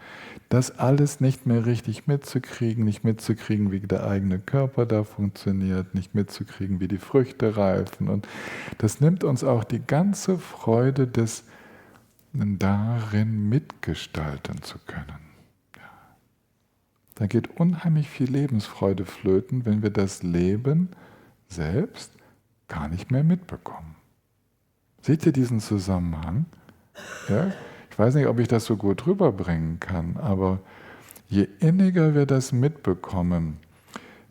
das alles nicht mehr richtig mitzukriegen, nicht mitzukriegen, wie der eigene Körper da funktioniert, nicht mitzukriegen, wie die Früchte reifen und das nimmt uns auch die ganze Freude des darin mitgestalten zu können. Da geht unheimlich viel Lebensfreude flöten, wenn wir das Leben selbst gar nicht mehr mitbekommen. Seht ihr diesen Zusammenhang? Ja? Ich weiß nicht, ob ich das so gut rüberbringen kann, aber je inniger wir das mitbekommen,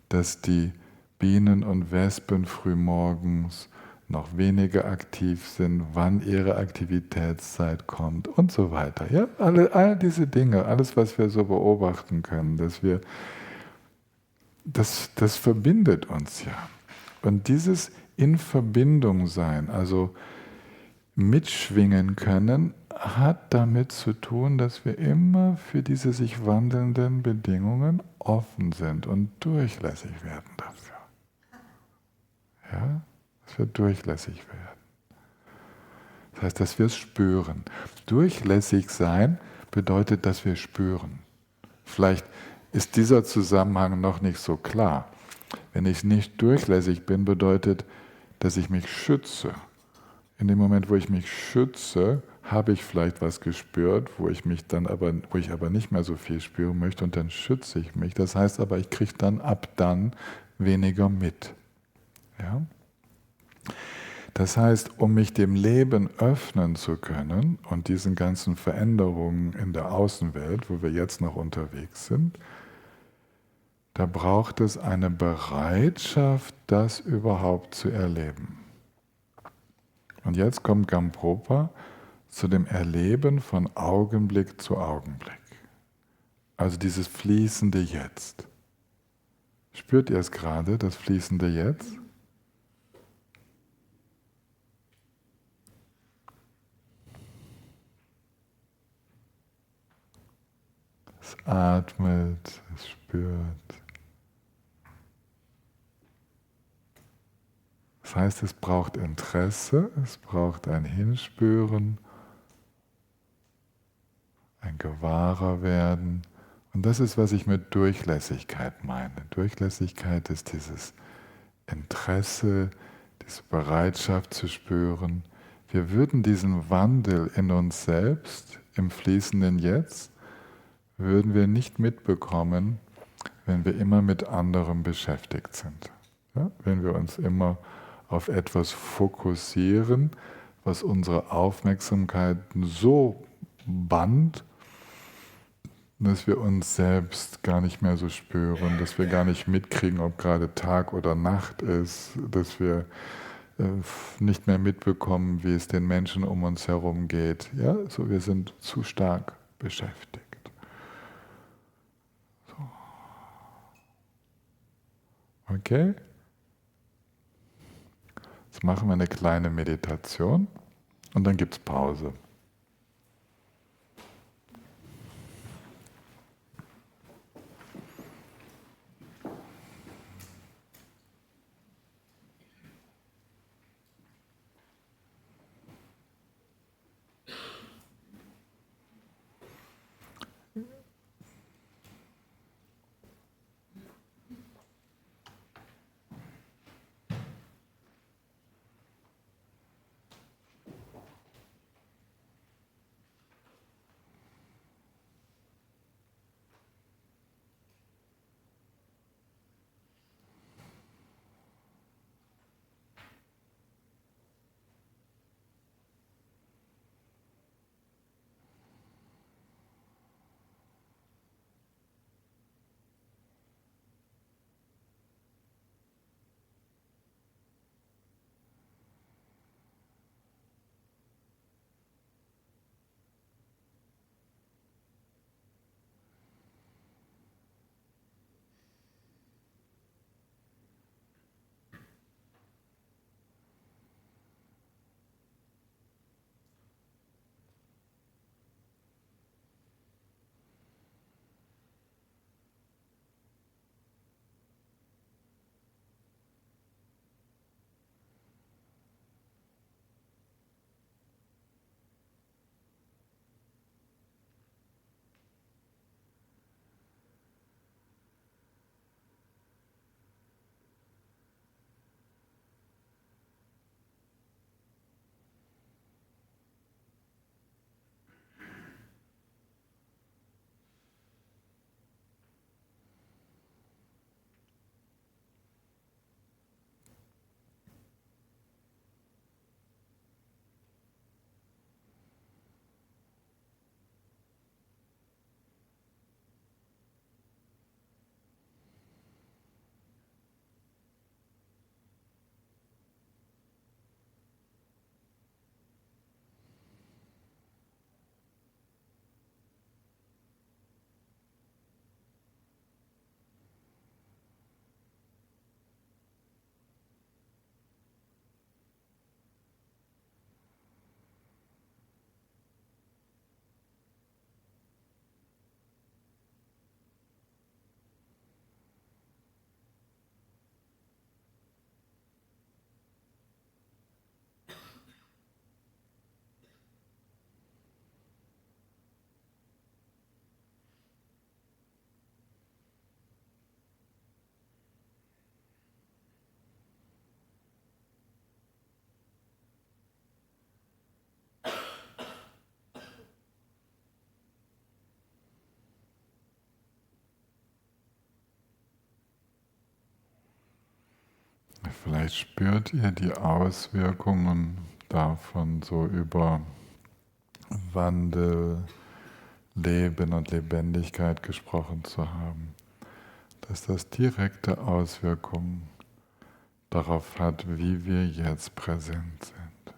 dass die Bienen und Wespen frühmorgens noch weniger aktiv sind, wann ihre Aktivitätszeit kommt und so weiter. Ja, all diese Dinge, alles, was wir so beobachten können, das verbindet uns ja. Und dieses in Verbindung sein, also mitschwingen können, hat damit zu tun, dass wir immer für diese sich wandelnden Bedingungen offen sind und durchlässig werden dafür. Ja? Dass wir durchlässig werden. Das heißt, dass wir es spüren. Durchlässig sein bedeutet, dass wir spüren. Vielleicht ist dieser Zusammenhang noch nicht so klar. Wenn ich nicht durchlässig bin, bedeutet, dass ich mich schütze. In dem Moment, wo ich mich schütze, habe ich vielleicht was gespürt, wo ich aber nicht mehr so viel spüren möchte und dann schütze ich mich. Das heißt aber, ich kriege dann ab dann weniger mit. Ja? Das heißt, um mich dem Leben öffnen zu können und diesen ganzen Veränderungen in der Außenwelt, wo wir jetzt noch unterwegs sind, da braucht es eine Bereitschaft, das überhaupt zu erleben. Und jetzt kommt Gampopa zu dem Erleben von Augenblick zu Augenblick. Also dieses fließende Jetzt. Spürt ihr es gerade, das fließende Jetzt? Es atmet, es spürt. Das heißt, es braucht Interesse, es braucht ein Hinspüren, ein Gewahrerwerden. Und das ist, was ich mit Durchlässigkeit meine. Durchlässigkeit ist dieses Interesse, diese Bereitschaft zu spüren. Wir würden diesen Wandel in uns selbst, im fließenden Jetzt, würden wir nicht mitbekommen, wenn wir immer mit anderem beschäftigt sind. Ja? Wenn wir uns immer auf etwas fokussieren, was unsere Aufmerksamkeit so bannt, dass wir uns selbst gar nicht mehr so spüren, dass wir gar nicht mitkriegen, ob gerade Tag oder Nacht ist, dass wir nicht mehr mitbekommen, wie es den Menschen um uns herum geht. Ja, so wir sind zu stark beschäftigt. So. Okay? Jetzt machen wir eine kleine Meditation und dann gibt es Pause. Vielleicht spürt ihr die Auswirkungen davon, so über Wandel, Leben und Lebendigkeit gesprochen zu haben, dass das direkte Auswirkungen darauf hat, wie wir jetzt präsent sind.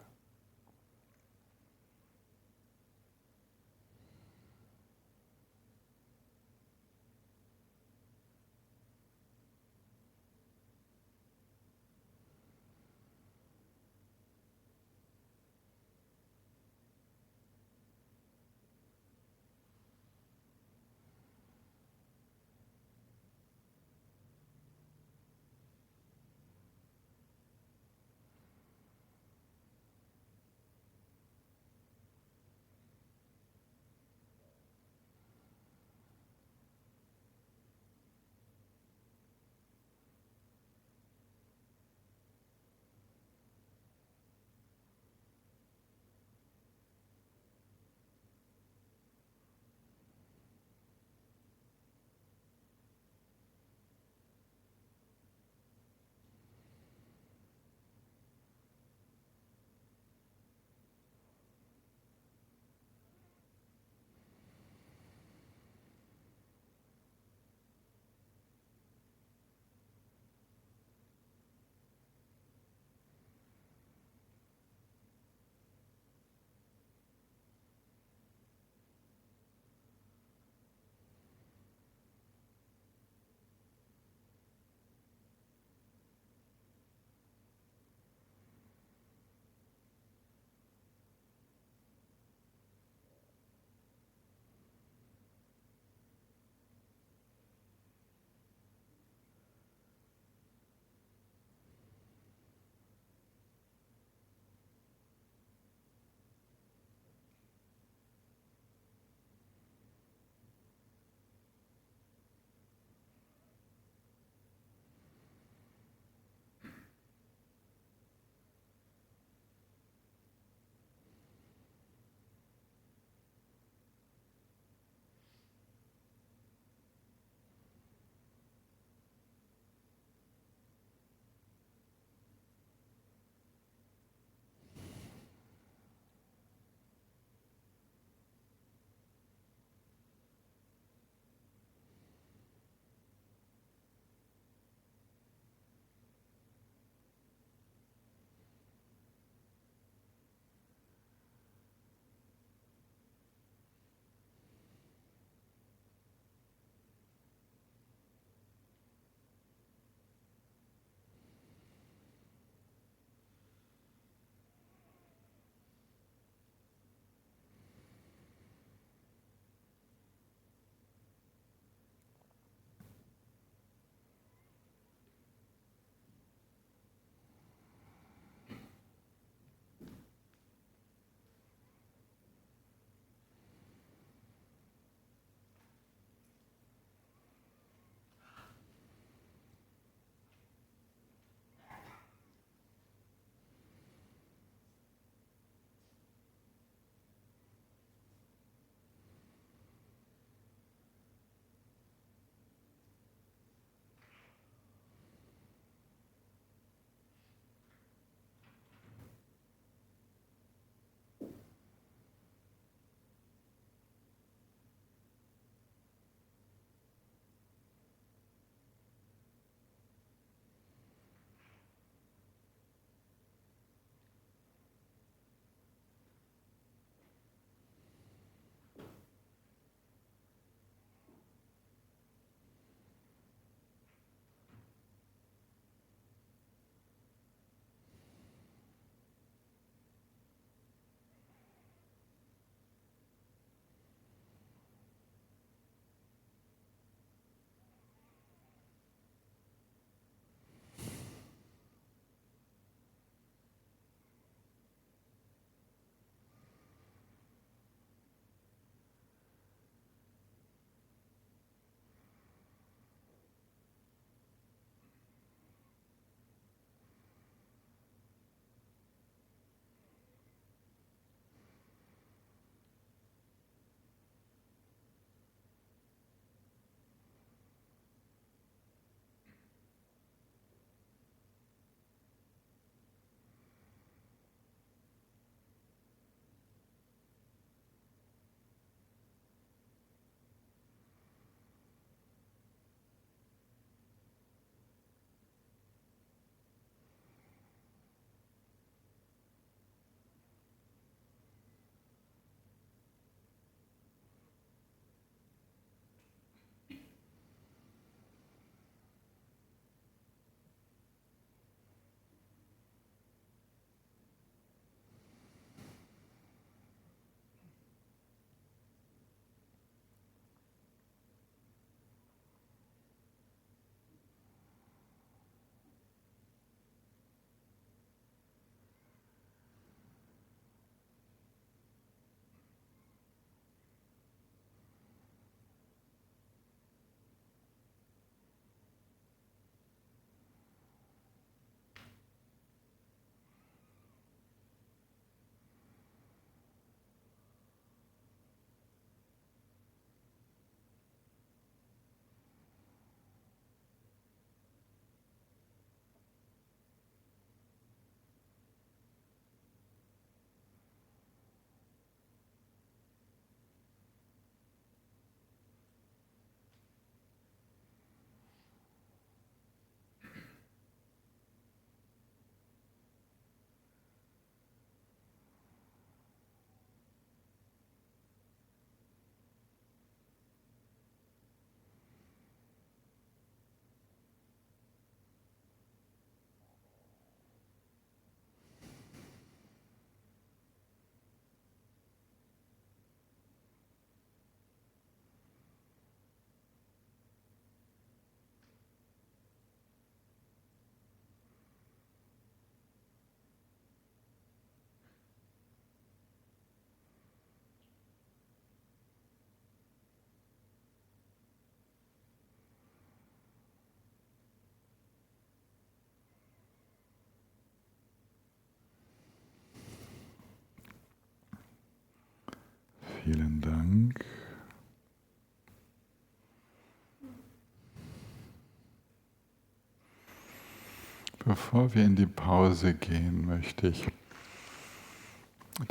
Bevor wir in die Pause gehen, möchte ich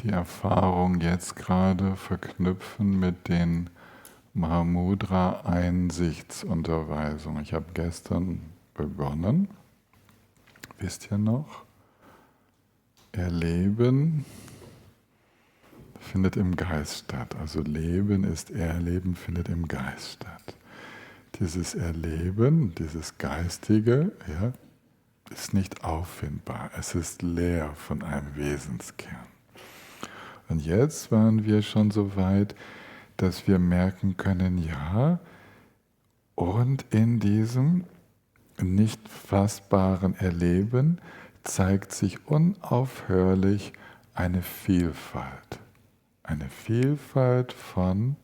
die Erfahrung jetzt gerade verknüpfen mit den Mahamudra-Einsichtsunterweisungen. Ich habe gestern begonnen, wisst ihr noch? Erleben findet im Geist statt. Also Leben ist Erleben, findet im Geist statt. Dieses Erleben, dieses Geistige, ja, ist nicht auffindbar. Es ist leer von einem Wesenskern. Und jetzt waren wir schon so weit, dass wir merken können, ja, und in diesem nicht fassbaren Erleben zeigt sich unaufhörlich eine Vielfalt. Eine Vielfalt von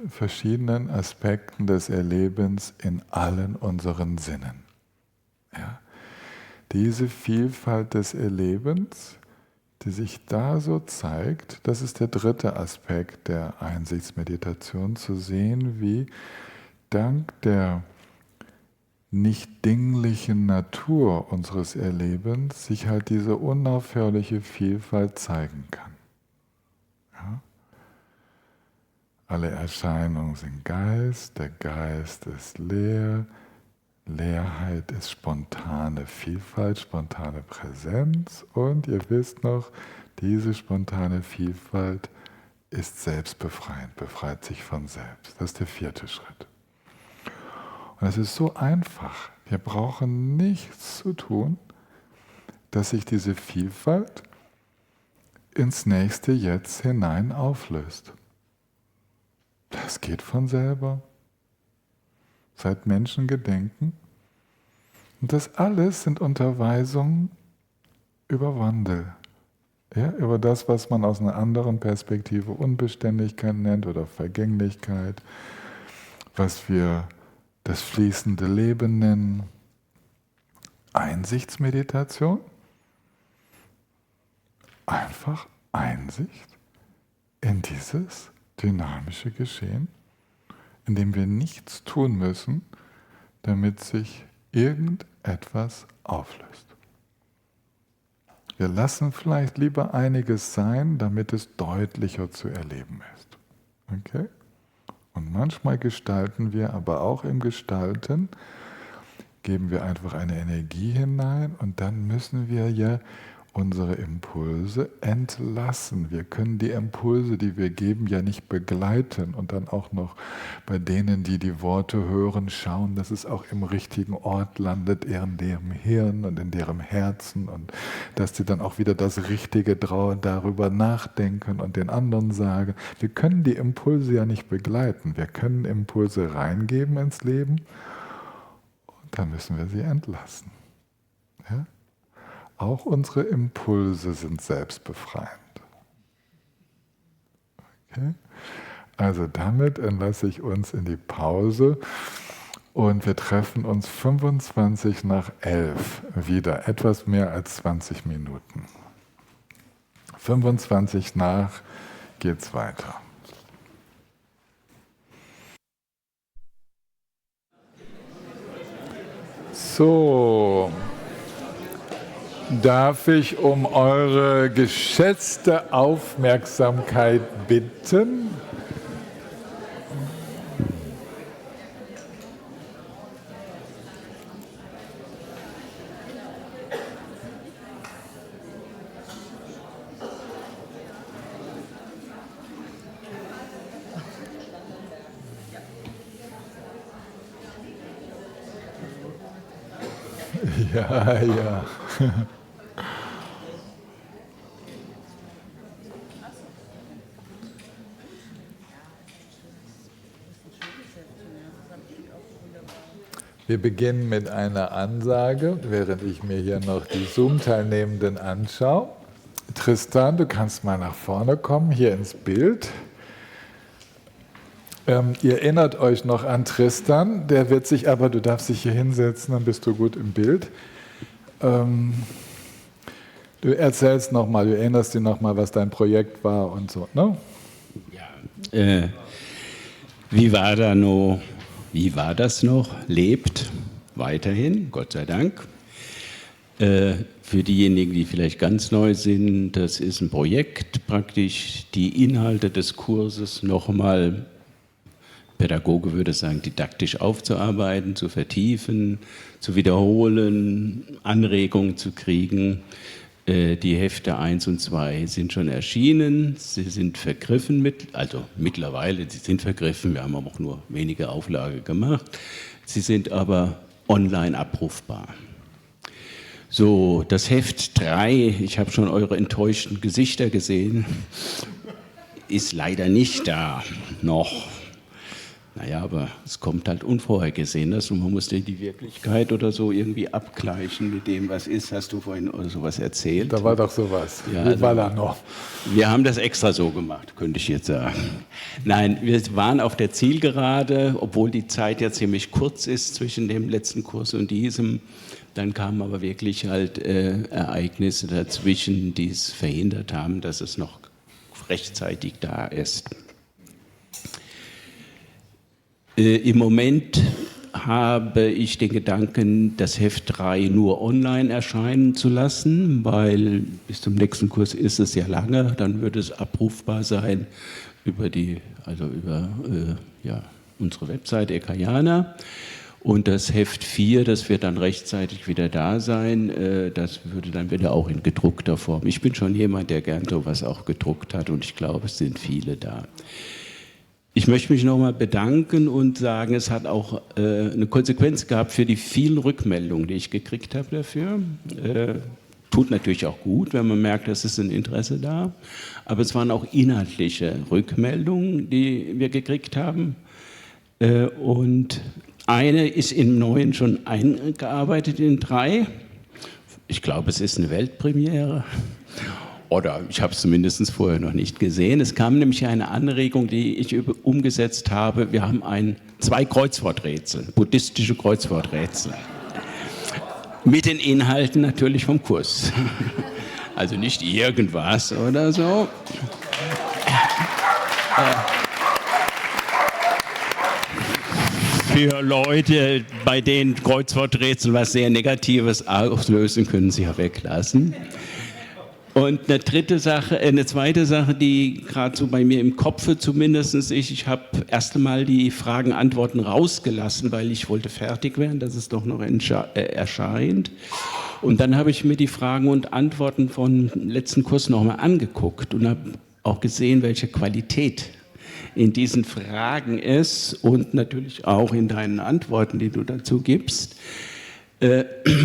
verschiedenen Aspekten des Erlebens in allen unseren Sinnen. Ja? Diese Vielfalt des Erlebens, die sich da so zeigt, das ist der dritte Aspekt der Einsichtsmeditation, zu sehen, wie dank der nicht dinglichen Natur unseres Erlebens sich halt diese unaufhörliche Vielfalt zeigen kann. Ja? Alle Erscheinungen sind Geist, der Geist ist leer, Leerheit ist spontane Vielfalt, spontane Präsenz und ihr wisst noch, diese spontane Vielfalt ist selbstbefreiend, befreit sich von selbst. Das ist der vierte Schritt. Und es ist so einfach. Wir brauchen nichts zu tun, dass sich diese Vielfalt ins nächste Jetzt hinein auflöst. Das geht von selber. Seit Menschen gedenken. Und das alles sind Unterweisungen über Wandel. Ja, über das, was man aus einer anderen Perspektive Unbeständigkeit nennt oder Vergänglichkeit, was wir das fließende Leben nennen. Einsichtsmeditation. Einfach Einsicht in dieses dynamische Geschehen, in dem wir nichts tun müssen, damit sich irgendetwas auflöst. Wir lassen vielleicht lieber einiges sein, damit es deutlicher zu erleben ist. Okay? Und manchmal gestalten wir, aber auch im Gestalten geben wir einfach eine Energie hinein und dann müssen wir ja unsere Impulse entlassen. Wir können die Impulse, die wir geben, ja nicht begleiten und dann auch noch bei denen, die die Worte hören, schauen, dass es auch im richtigen Ort landet, in deren Hirn und in deren Herzen und dass die dann auch wieder das Richtige darüber nachdenken und den anderen sagen. Wir können die Impulse ja nicht begleiten. Wir können Impulse reingeben ins Leben und dann müssen wir sie entlassen. Ja? Auch unsere Impulse sind selbstbefreiend. Okay? Also damit entlasse ich uns in die Pause und wir treffen uns 25 nach 11 wieder, etwas mehr als 20 Minuten. 25 nach geht's weiter. So. Darf ich um eure geschätzte Aufmerksamkeit bitten? Ja, ja. Wir beginnen mit einer Ansage, während ich mir hier noch die Zoom-Teilnehmenden anschaue. Tristan, du kannst mal nach vorne kommen, hier ins Bild. Ihr erinnert euch noch an Tristan, der wird sich aber, du darfst dich hier hinsetzen, dann bist du gut im Bild. Du erzählst nochmal, du erinnerst dich nochmal, was dein Projekt war und so, ne? Ja, wie war das noch? Lebt weiterhin, Gott sei Dank. Für diejenigen, die vielleicht ganz neu sind, das ist ein Projekt, praktisch die Inhalte des Kurses nochmal, Pädagoge würde sagen, didaktisch aufzuarbeiten, zu vertiefen, zu wiederholen, Anregungen zu kriegen. Die Hefte 1 und 2 sind schon erschienen, sie sind vergriffen, also mittlerweile, sie sind vergriffen, wir haben aber auch nur wenige Auflage gemacht, sie sind aber online abrufbar. So, das Heft 3, ich habe schon eure enttäuschten Gesichter gesehen, ist leider nicht da, noch. Naja, aber es kommt halt Unvorhergesehenes und man muss die Wirklichkeit oder so irgendwie abgleichen mit dem, was ist. Hast du vorhin oder sowas erzählt? Da war doch sowas. Ja, Wie war da noch? Wir haben das extra so gemacht, könnte ich jetzt sagen. Nein, wir waren auf der Zielgerade, obwohl die Zeit ja ziemlich kurz ist zwischen dem letzten Kurs und diesem. Dann kamen aber wirklich halt Ereignisse dazwischen, die es verhindert haben, dass es noch rechtzeitig da ist. Im Moment habe ich den Gedanken, das Heft 3 nur online erscheinen zu lassen, weil bis zum nächsten Kurs ist es ja lange, dann wird es abrufbar sein über unsere Website Ekayana. Und das Heft 4, das wird dann rechtzeitig wieder da sein, das würde dann wieder auch in gedruckter Form. Ich bin schon jemand, der gern sowas auch gedruckt hat und ich glaube, es sind viele da. Ich möchte mich nochmal bedanken und sagen, es hat auch eine Konsequenz gehabt für die vielen Rückmeldungen, die ich gekriegt habe dafür. Tut natürlich auch gut, wenn man merkt, es ist ein Interesse da. Aber es waren auch inhaltliche Rückmeldungen, die wir gekriegt haben. Und eine ist im Neuen schon eingearbeitet in 3. Ich glaube, es ist eine Weltpremiere. Oder ich habe es zumindest vorher noch nicht gesehen. Es kam nämlich eine Anregung, die ich umgesetzt habe. Wir haben 2 Kreuzworträtsel, buddhistische Kreuzworträtsel. Mit den Inhalten natürlich vom Kurs. Also nicht irgendwas oder so. Für Leute, bei denen Kreuzworträtsel was sehr Negatives auslösen, können Sie ja weglassen. Und eine zweite Sache, die gerade so bei mir im Kopf zumindest ist, ich habe erst einmal die Fragen, Antworten rausgelassen, weil ich wollte fertig werden, dass es doch noch erscheint. Und dann habe ich mir die Fragen und Antworten vom letzten Kurs nochmal angeguckt und habe auch gesehen, welche Qualität in diesen Fragen ist und natürlich auch in deinen Antworten, die du dazu gibst.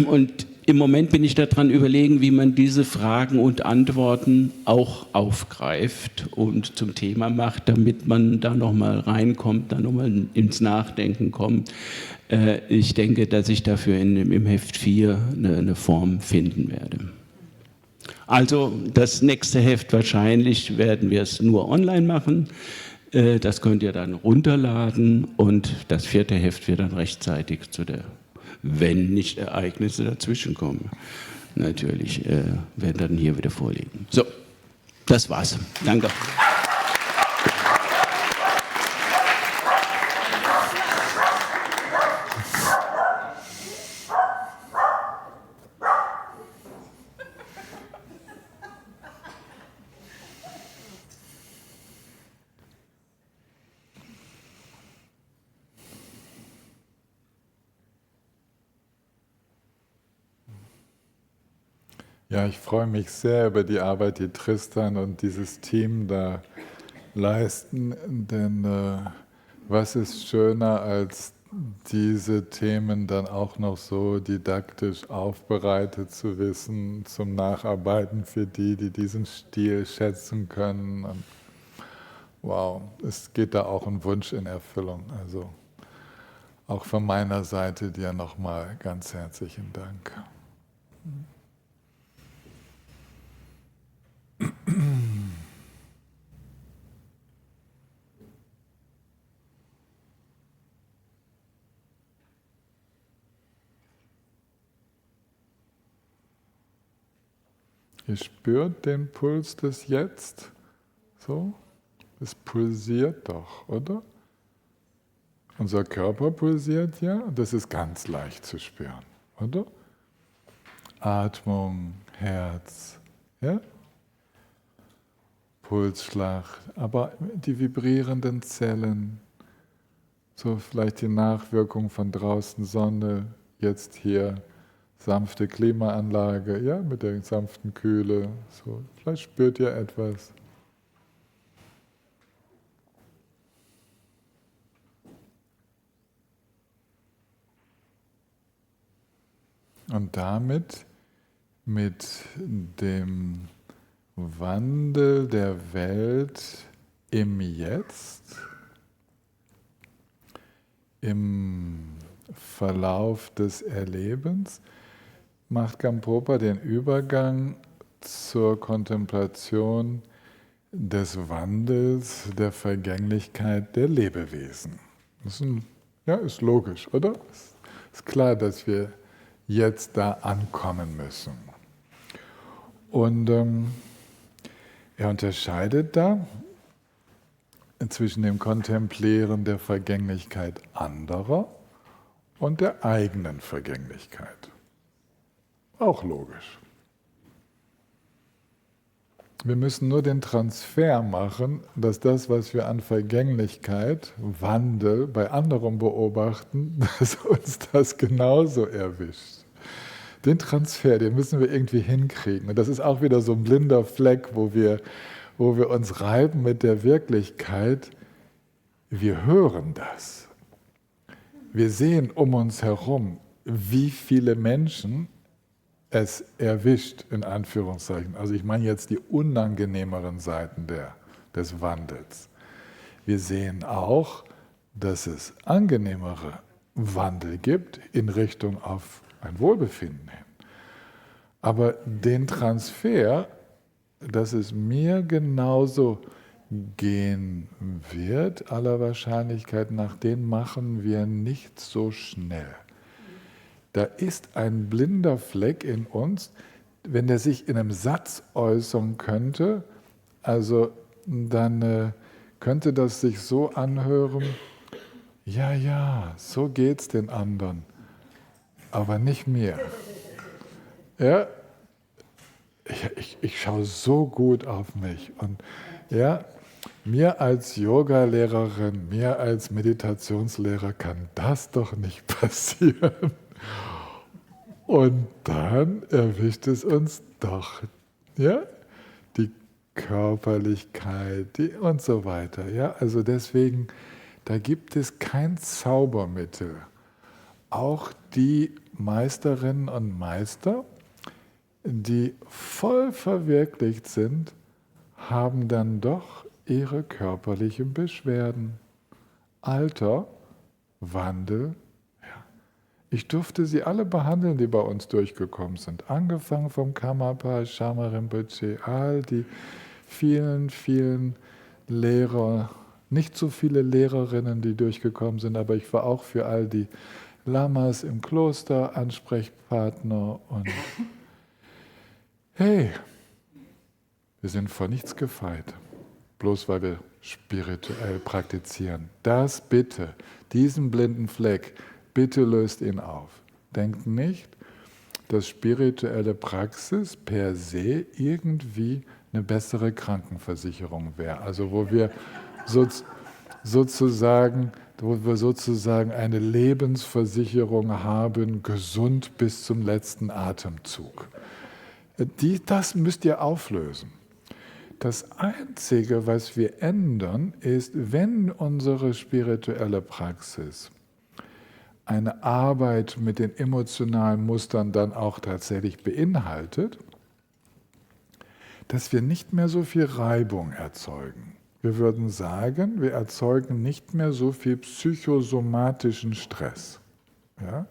Und im Moment bin ich daran überlegen, wie man diese Fragen und Antworten auch aufgreift und zum Thema macht, damit man da nochmal reinkommt, da nochmal ins Nachdenken kommt. Ich denke, dass ich dafür im Heft 4 eine Form finden werde. Also das nächste Heft wahrscheinlich werden wir es nur online machen. Das könnt ihr dann runterladen und das 4. Heft wird dann rechtzeitig wenn nicht Ereignisse dazwischen kommen, natürlich werden dann hier wieder vorliegen. So, das war's. Danke. Ja, ich freue mich sehr über die Arbeit, die Tristan und dieses Team da leisten, denn was ist schöner, als diese Themen dann auch noch so didaktisch aufbereitet zu wissen, zum Nacharbeiten für die, die diesen Stil schätzen können. Und wow, es geht da auch ein Wunsch in Erfüllung. Also auch von meiner Seite dir nochmal ganz herzlichen Dank. Ihr spürt den Puls des Jetzt? So? Es pulsiert doch, oder? Unser Körper pulsiert ja, das ist ganz leicht zu spüren, oder? Atmung, Herz, ja? Pulsschlag, aber die vibrierenden Zellen, so vielleicht die Nachwirkung von draußen Sonne, jetzt hier sanfte Klimaanlage, ja, mit der sanften Kühle, so, vielleicht spürt ihr etwas. Und damit mit dem Wandel der Welt im Jetzt, im Verlauf des Erlebens, macht Gampopa den Übergang zur Kontemplation des Wandels, der Vergänglichkeit der Lebewesen. Das ist logisch, oder? Ist klar, dass wir jetzt da ankommen müssen. Und er unterscheidet da zwischen dem Kontemplieren der Vergänglichkeit anderer und der eigenen Vergänglichkeit. Auch logisch. Wir müssen nur den Transfer machen, dass das, was wir an Vergänglichkeit, Wandel bei anderen beobachten, dass uns das genauso erwischt. Den Transfer, den müssen wir irgendwie hinkriegen. Und das ist auch wieder so ein blinder Fleck, wo wir uns reiben mit der Wirklichkeit. Wir hören das. Wir sehen um uns herum, wie viele Menschen es erwischt, in Anführungszeichen. Also ich meine jetzt die unangenehmeren Seiten des Wandels. Wir sehen auch, dass es angenehmere Wandel gibt in Richtung auf ein Wohlbefinden hin. Aber den Transfer, dass es mir genauso gehen wird, aller Wahrscheinlichkeit nach, den machen wir nicht so schnell. Da ist ein blinder Fleck in uns, wenn der sich in einem Satz äußern könnte, also dann könnte das sich so anhören, ja, so geht's den anderen, aber nicht mir. Ja, ich schaue so gut auf mich und ja, mir als Yoga-Lehrerin, mir als Meditationslehrer kann das doch nicht passieren. Und dann erwischt es uns doch, ja, die Körperlichkeit und so weiter. Ja? Also deswegen, da gibt es kein Zaubermittel. Auch die Meisterinnen und Meister, die voll verwirklicht sind, haben dann doch ihre körperlichen Beschwerden. Alter, Wandel. Ich durfte sie alle behandeln, die bei uns durchgekommen sind. Angefangen vom Karmapa, Sharma Rinpoche, all die vielen, vielen Lehrer, nicht so viele Lehrerinnen, die durchgekommen sind, aber ich war auch für all die Lamas im Kloster Ansprechpartner. Und hey, wir sind vor nichts gefeit, bloß weil wir spirituell praktizieren. Das bitte, diesen blinden Fleck, bitte löst ihn auf. Denkt nicht, dass spirituelle Praxis per se irgendwie eine bessere Krankenversicherung wäre. Also wo wir sozusagen eine Lebensversicherung haben, gesund bis zum letzten Atemzug. Das müsst ihr auflösen. Das Einzige, was wir ändern, ist, wenn unsere spirituelle Praxis eine Arbeit mit den emotionalen Mustern dann auch tatsächlich beinhaltet, dass wir nicht mehr so viel Reibung erzeugen. Wir würden sagen, wir erzeugen nicht mehr so viel psychosomatischen Stress. Ja?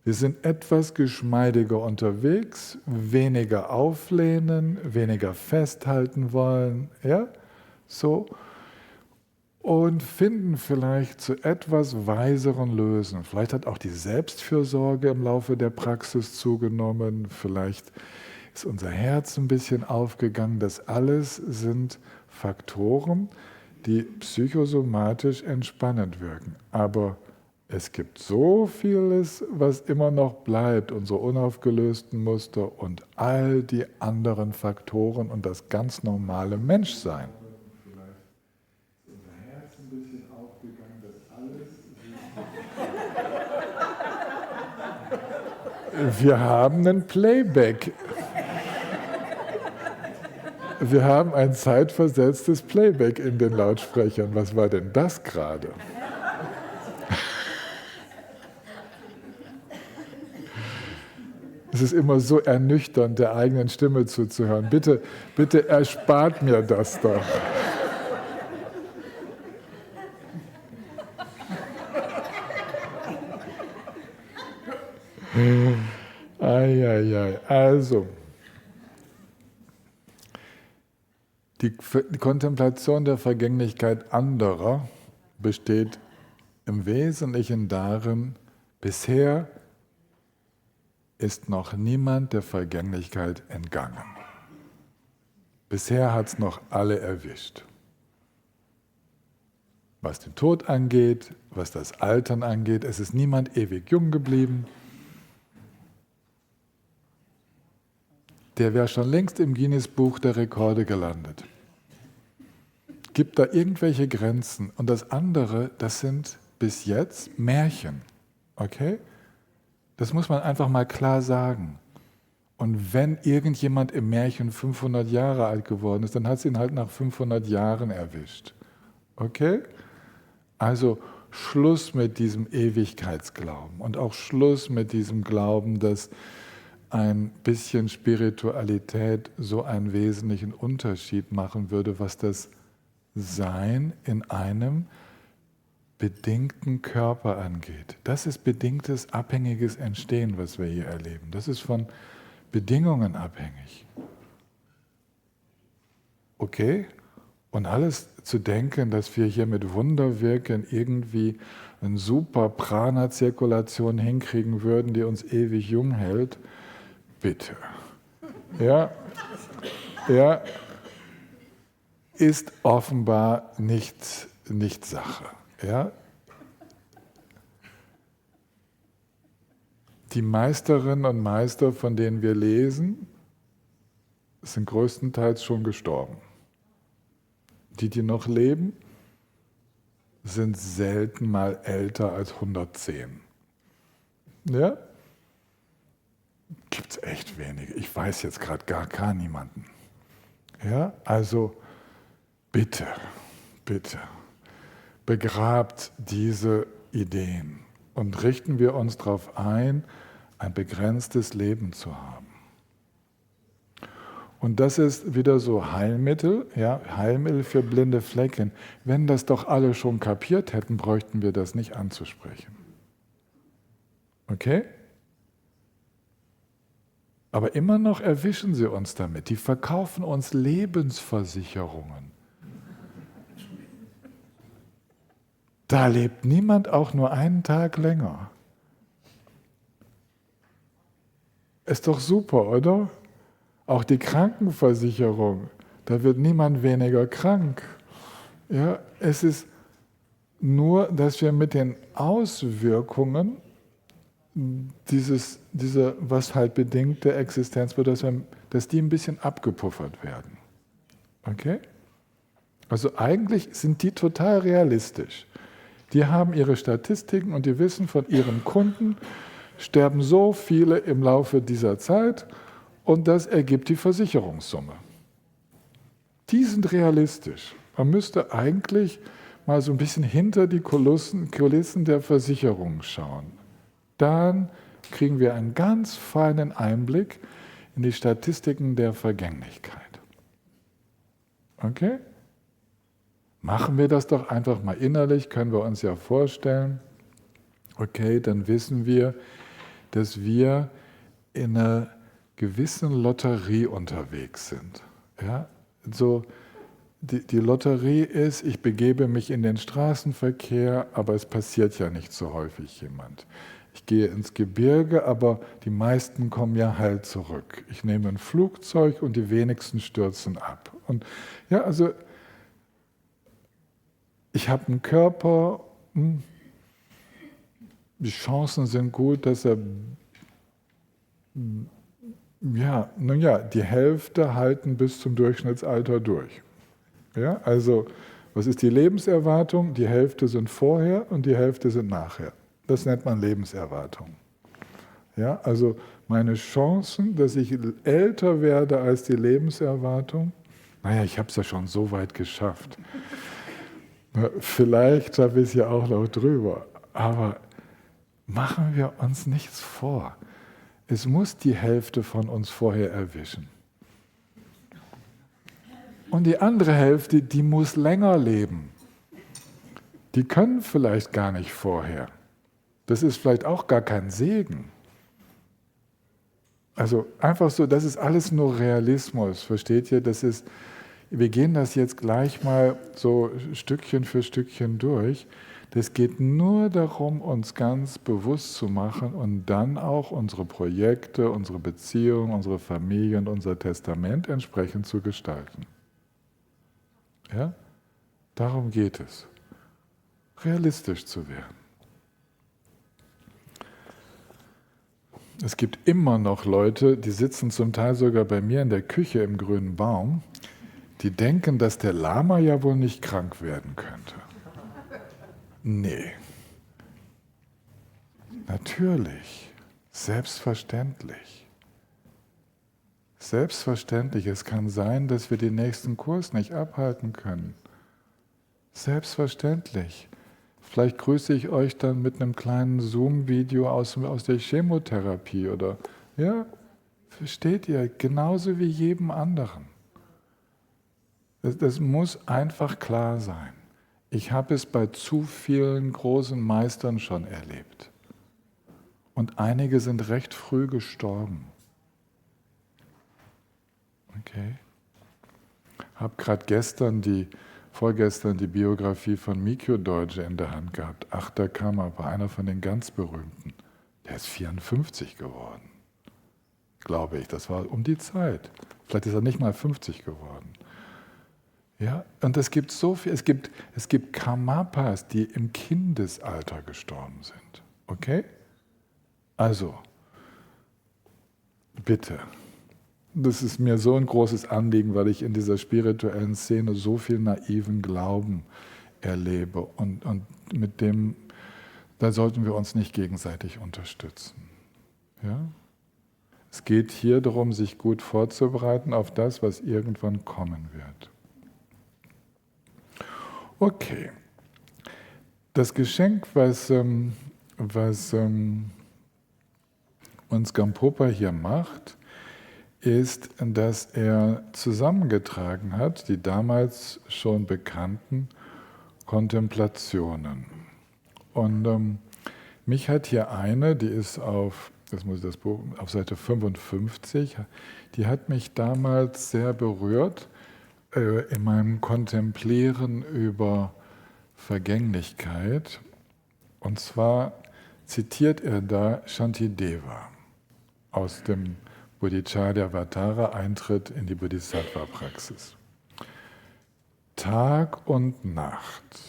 Wir sind etwas geschmeidiger unterwegs, weniger auflehnen, weniger festhalten wollen, ja? So. Und finden vielleicht zu etwas weiseren Lösungen. Vielleicht hat auch die Selbstfürsorge im Laufe der Praxis zugenommen, vielleicht ist unser Herz ein bisschen aufgegangen. Das alles sind Faktoren, die psychosomatisch entspannend wirken. Aber Es gibt so vieles, was immer noch bleibt, unsere unaufgelösten Muster und all die anderen Faktoren und das ganz normale Menschsein. Wir haben einen Playback. Wir haben ein zeitversetztes Playback in den Lautsprechern. Was war denn das gerade? Es ist immer so ernüchternd, der eigenen Stimme zuzuhören. Bitte, bitte erspart mir das doch. Eieiei. Also, die Kontemplation der Vergänglichkeit anderer besteht im Wesentlichen darin, bisher ist noch niemand der Vergänglichkeit entgangen. Bisher hat es noch alle erwischt. Was den Tod angeht, was das Altern angeht, es ist niemand ewig jung geblieben. Der wäre schon längst im Guinness-Buch der Rekorde gelandet. Gibt da irgendwelche Grenzen? Und das andere, das sind bis jetzt Märchen. Okay? Das muss man einfach mal klar sagen. Und wenn irgendjemand im Märchen 500 Jahre alt geworden ist, dann hat es ihn halt nach 500 Jahren erwischt. Okay? Also Schluss mit diesem Ewigkeitsglauben und auch Schluss mit diesem Glauben, dass ein bisschen Spiritualität so einen wesentlichen Unterschied machen würde, was das Sein in einem bedingten Körper angeht. Das ist bedingtes, abhängiges Entstehen, was wir hier erleben. Das ist von Bedingungen abhängig. Okay? Und alles zu denken, dass wir hier mit Wunderwirken irgendwie eine super Prana-Zirkulation hinkriegen würden, die uns ewig jung hält, bitte. Ja, ja, ist offenbar nicht Sache. Ja? Die Meisterinnen und Meister, von denen wir lesen, sind größtenteils schon gestorben. Die noch leben, sind selten mal älter als 110. Ja? Gibt es echt wenige. Ich weiß jetzt gerade gar niemanden. Ja? Also bitte, bitte, begrabt diese Ideen und richten wir uns darauf ein begrenztes Leben zu haben. Und das ist wieder so Heilmittel, ja, Heilmittel für blinde Flecken. Wenn das doch alle schon kapiert hätten, bräuchten wir das nicht anzusprechen. Okay? Aber immer noch erwischen sie uns damit. Die verkaufen uns Lebensversicherungen. Da lebt niemand auch nur einen Tag länger. Ist doch super, oder? Auch die Krankenversicherung, da wird niemand weniger krank. Ja, es ist nur, dass wir mit den Auswirkungen dieser, was halt bedingte Existenz wird, dass die ein bisschen abgepuffert werden. Okay? Also eigentlich sind die total realistisch. Die haben ihre Statistiken und die wissen, von ihren Kunden sterben so viele im Laufe dieser Zeit und das ergibt die Versicherungssumme. Die sind realistisch. Man müsste eigentlich mal so ein bisschen hinter die Kulissen der Versicherung schauen. Dann kriegen wir einen ganz feinen Einblick in die Statistiken der Vergänglichkeit. Okay? Machen wir das doch einfach mal innerlich, können wir uns ja vorstellen. Okay, dann wissen wir, dass wir in einer gewissen Lotterie unterwegs sind. Ja? So, die Lotterie ist, ich begebe mich in den Straßenverkehr, aber es passiert ja nicht so häufig jemand. Ich gehe ins Gebirge, aber die meisten kommen ja heil zurück. Ich nehme ein Flugzeug und die wenigsten stürzen ab. Und ja, also ich habe einen Körper, die Chancen sind gut, dass er, ja, nun ja, die Hälfte halten bis zum Durchschnittsalter durch. Ja, also, was ist die Lebenserwartung? Die Hälfte sind vorher und die Hälfte sind nachher. Das nennt man Lebenserwartung. Ja, also meine Chancen, dass ich älter werde als die Lebenserwartung, naja, ich habe es ja schon so weit geschafft. Vielleicht schaffe ich es ja auch noch drüber. Aber machen wir uns nichts vor. Es muss die Hälfte von uns vorher erwischen. Und die andere Hälfte, die muss länger leben. Die können vielleicht gar nicht vorher. Das ist vielleicht auch gar kein Segen. Also einfach so, das ist alles nur Realismus, versteht ihr? Wir gehen das jetzt gleich mal so Stückchen für Stückchen durch. Das geht nur darum, uns ganz bewusst zu machen und dann auch unsere Projekte, unsere Beziehungen, unsere Familie und unser Testament entsprechend zu gestalten. Ja? Darum geht es. Realistisch zu werden. Es gibt immer noch Leute, die sitzen zum Teil sogar bei mir in der Küche im Grünen Baum, die denken, dass der Lama ja wohl nicht krank werden könnte. Nee. Natürlich. Selbstverständlich. Selbstverständlich. Es kann sein, dass wir den nächsten Kurs nicht abhalten können. Selbstverständlich. Vielleicht grüße ich euch dann mit einem kleinen Zoom-Video aus der Chemotherapie oder, ja, versteht ihr, genauso wie jedem anderen. Das muss einfach klar sein. Ich habe es bei zu vielen großen Meistern schon erlebt. Und einige sind recht früh gestorben. Okay. Habe gerade vorgestern die Biografie von Mikio Deutsche in der Hand gehabt. 8. Kammer war einer von den ganz berühmten. Der ist 54 geworden. Glaube ich, das war um die Zeit. Vielleicht ist er nicht mal 50 geworden. Ja, und es gibt so viel, es gibt Karmapas, die im Kindesalter gestorben sind. Okay? Also, bitte. Das ist mir so ein großes Anliegen, weil ich in dieser spirituellen Szene so viel naiven Glauben erlebe. Und da sollten wir uns nicht gegenseitig unterstützen. Ja? Es geht hier darum, sich gut vorzubereiten auf das, was irgendwann kommen wird. Okay. Das Geschenk, was uns Gampopa hier macht, ist, dass er zusammengetragen hat die damals schon bekannten Kontemplationen. Und mich hat hier eine, die ist auf Seite 55, die hat mich damals sehr berührt in meinem Kontemplieren über Vergänglichkeit. Und zwar zitiert er da Shantideva aus dem Bodhicharya-Vatara, Eintritt in die Bodhisattva-Praxis. Tag und Nacht,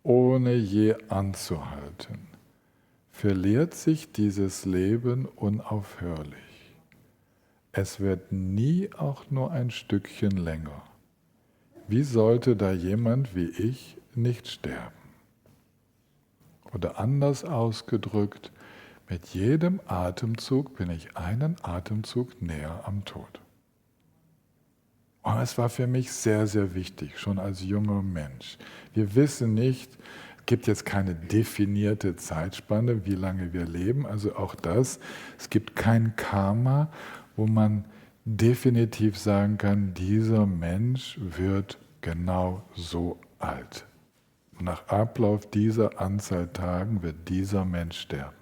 ohne je anzuhalten, verliert sich dieses Leben unaufhörlich. Es wird nie auch nur ein Stückchen länger. Wie sollte da jemand wie ich nicht sterben? Oder anders ausgedrückt, mit jedem Atemzug bin ich einen Atemzug näher am Tod. Und es war für mich sehr, sehr wichtig, schon als junger Mensch. Wir wissen nicht, es gibt jetzt keine definierte Zeitspanne, wie lange wir leben, also auch das. Es gibt kein Karma, wo man definitiv sagen kann, dieser Mensch wird genau so alt. Nach Ablauf dieser Anzahl Tagen wird dieser Mensch sterben.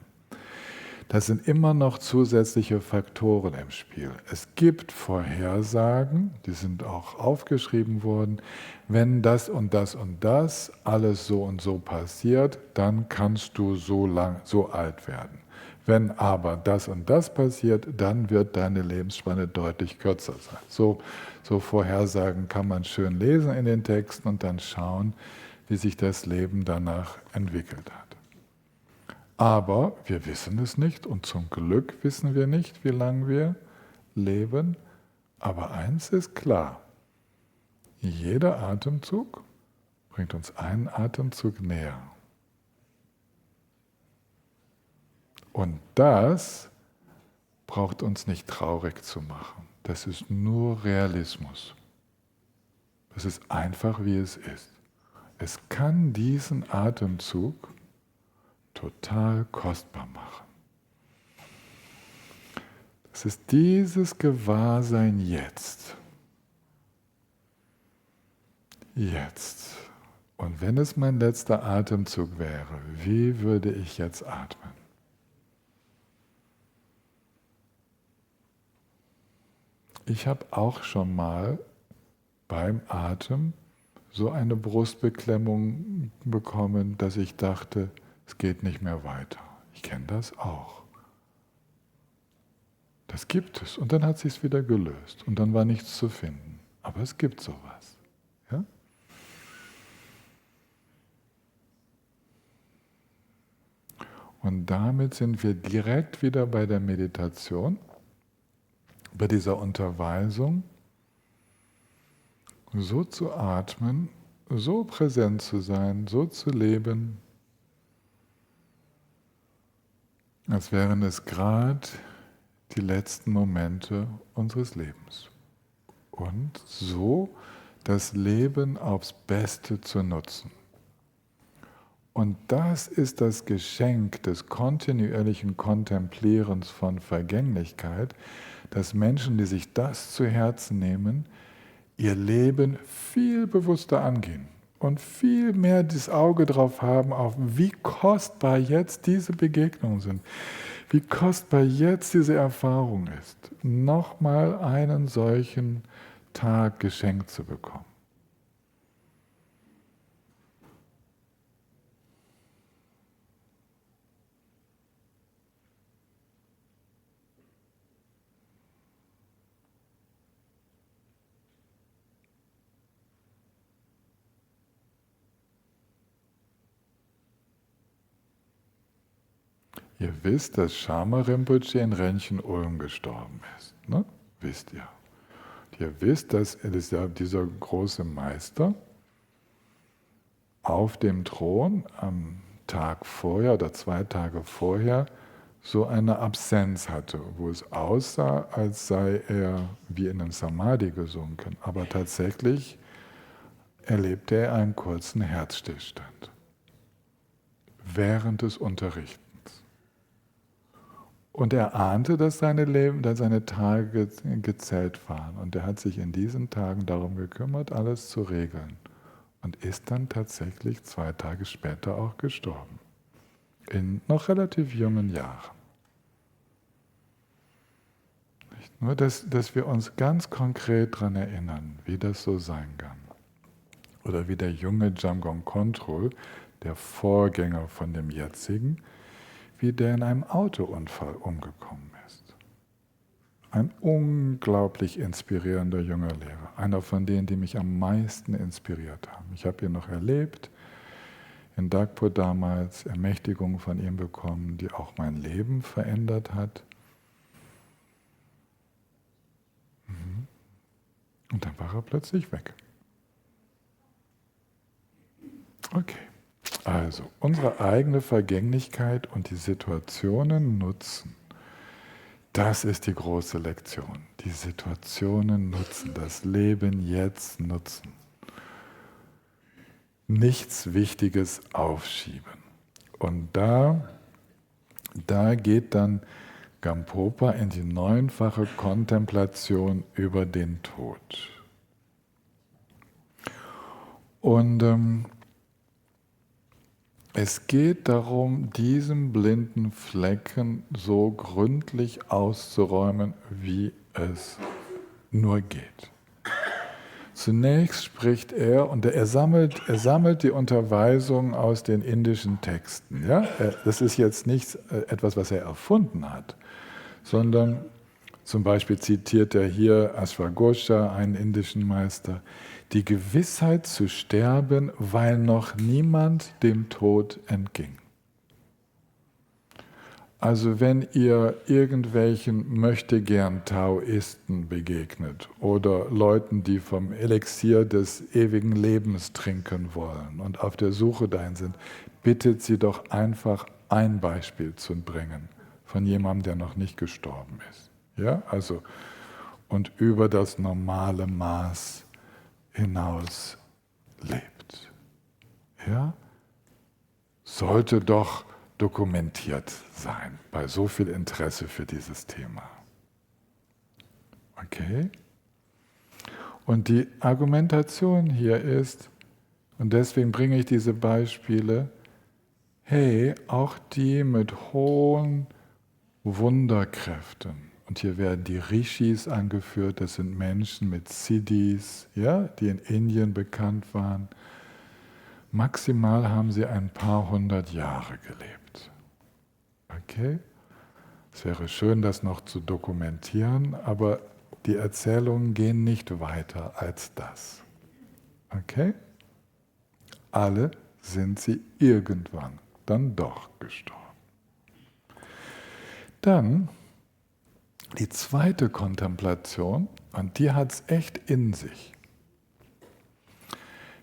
Das sind immer noch zusätzliche Faktoren im Spiel. Es gibt Vorhersagen, die sind auch aufgeschrieben worden. Wenn das und das und das alles so und so passiert, dann kannst du so alt werden. Wenn aber das und das passiert, dann wird deine Lebensspanne deutlich kürzer sein. So Vorhersagen kann man schön lesen in den Texten und dann schauen, wie sich das Leben danach entwickelt hat. Aber wir wissen es nicht und zum Glück wissen wir nicht, wie lange wir leben. Aber eins ist klar, jeder Atemzug bringt uns einen Atemzug näher. Und das braucht uns nicht traurig zu machen. Das ist nur Realismus. Das ist einfach, wie es ist. Es kann diesen Atemzug total kostbar machen. Es ist dieses Gewahrsein jetzt. Jetzt. Und wenn es mein letzter Atemzug wäre, wie würde ich jetzt atmen? Ich habe auch schon mal beim Atem so eine Brustbeklemmung bekommen, dass ich dachte, es geht nicht mehr weiter. Ich kenne das auch. Das gibt es. Und dann hat sich es wieder gelöst. Und dann war nichts zu finden. Aber es gibt sowas. Ja? Und damit sind wir direkt wieder bei der Meditation, bei dieser Unterweisung, so zu atmen, so präsent zu sein, so zu leben, als wären es gerade die letzten Momente unseres Lebens. Und so das Leben aufs Beste zu nutzen. Und das ist das Geschenk des kontinuierlichen Kontemplierens von Vergänglichkeit, dass Menschen, die sich das zu Herzen nehmen, ihr Leben viel bewusster angehen und viel mehr das Auge drauf haben, auf wie kostbar jetzt diese Begegnungen sind, wie kostbar jetzt diese Erfahrung ist, nochmal einen solchen Tag geschenkt zu bekommen. Ihr wisst, dass Sharma Rinpoche in Renchen-Ulm gestorben ist. Ne? Wisst ihr. Ihr wisst, dass dieser große Meister auf dem Thron am Tag vorher oder 2 Tage vorher so eine Absenz hatte, wo es aussah, als sei er wie in einem Samadhi gesunken. Aber tatsächlich erlebte er einen kurzen Herzstillstand während des Unterrichtens. Und er ahnte, dass seine Tage gezählt waren. Und er hat sich in diesen Tagen darum gekümmert, alles zu regeln. Und ist dann tatsächlich 2 Tage später auch gestorben. In noch relativ jungen Jahren. Nicht nur, dass wir uns ganz konkret daran erinnern, wie das so sein kann. Oder wie der junge Jamgon Kongtrul, der Vorgänger von dem jetzigen, wie der in einem Autounfall umgekommen ist. Ein unglaublich inspirierender junger Lehrer. Einer von denen, die mich am meisten inspiriert haben. Ich habe ihn noch erlebt, in Dagpur damals, Ermächtigung von ihm bekommen, die auch mein Leben verändert hat. Und dann war er plötzlich weg. Okay. Also, unsere eigene Vergänglichkeit und die Situationen nutzen. Das ist die große Lektion. Die Situationen nutzen, das Leben jetzt nutzen. Nichts Wichtiges aufschieben. Und da geht dann Gampopa in die 9-fache Kontemplation über den Tod. Und es geht darum, diesen blinden Flecken so gründlich auszuräumen, wie es nur geht. Zunächst spricht er, und er sammelt die Unterweisungen aus den indischen Texten. Ja? Das ist jetzt nicht etwas, was er erfunden hat, sondern zum Beispiel zitiert er hier Ashwagosha, einen indischen Meister, die Gewissheit zu sterben, weil noch niemand dem Tod entging. Also wenn ihr irgendwelchen Möchtegern-Taoisten begegnet oder Leuten, die vom Elixier des ewigen Lebens trinken wollen und auf der Suche dahin sind, bittet sie doch einfach ein Beispiel zu bringen von jemandem, der noch nicht gestorben ist. Ja, also und über das normale Maß hinaus lebt. Ja, sollte doch dokumentiert sein, bei so viel Interesse für dieses Thema. Okay? Und die Argumentation hier ist, und deswegen bringe ich diese Beispiele, hey, auch die mit hohen Wunderkräften, und hier werden die Rishis angeführt, das sind Menschen mit Siddhis, ja, die in Indien bekannt waren, maximal haben sie ein paar hundert Jahre gelebt. Okay? Es wäre schön, das noch zu dokumentieren, aber die Erzählungen gehen nicht weiter als das. Okay? Alle sind sie irgendwann dann doch gestorben. Dann die zweite Kontemplation, und die hat es echt in sich.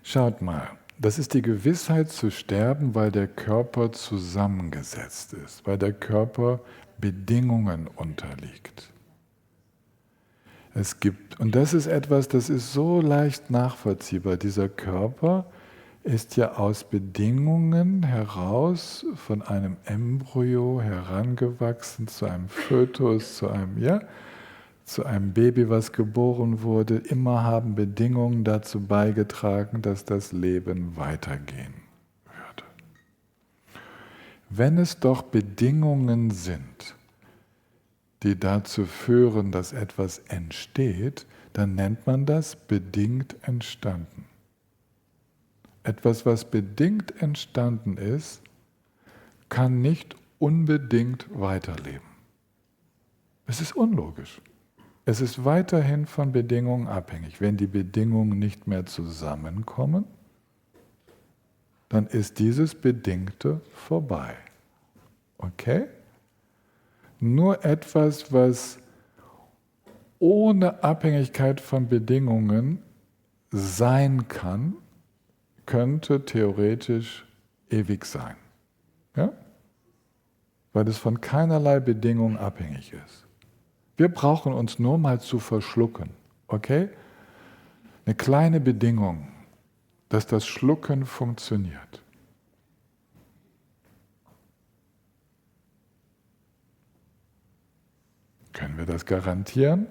Schaut mal, das ist die Gewissheit zu sterben, weil der Körper zusammengesetzt ist, weil der Körper Bedingungen unterliegt. Es gibt, und das ist etwas, das ist so leicht nachvollziehbar, dieser Körper ist ja aus Bedingungen heraus von einem Embryo herangewachsen zu einem Fötus, zu einem Baby, was geboren wurde. Immer haben Bedingungen dazu beigetragen, dass das Leben weitergehen würde. Wenn es doch Bedingungen sind, die dazu führen, dass etwas entsteht, dann nennt man das bedingt entstanden. Etwas, was bedingt entstanden ist, kann nicht unbedingt weiterleben. Es ist unlogisch. Es ist weiterhin von Bedingungen abhängig. Wenn die Bedingungen nicht mehr zusammenkommen, dann ist dieses Bedingte vorbei. Okay? Nur etwas, was ohne Abhängigkeit von Bedingungen sein kann, könnte theoretisch ewig sein. Ja? Weil es von keinerlei Bedingungen abhängig ist. Wir brauchen uns nur mal zu verschlucken. Okay? Eine kleine Bedingung, dass das Schlucken funktioniert. Können wir das garantieren?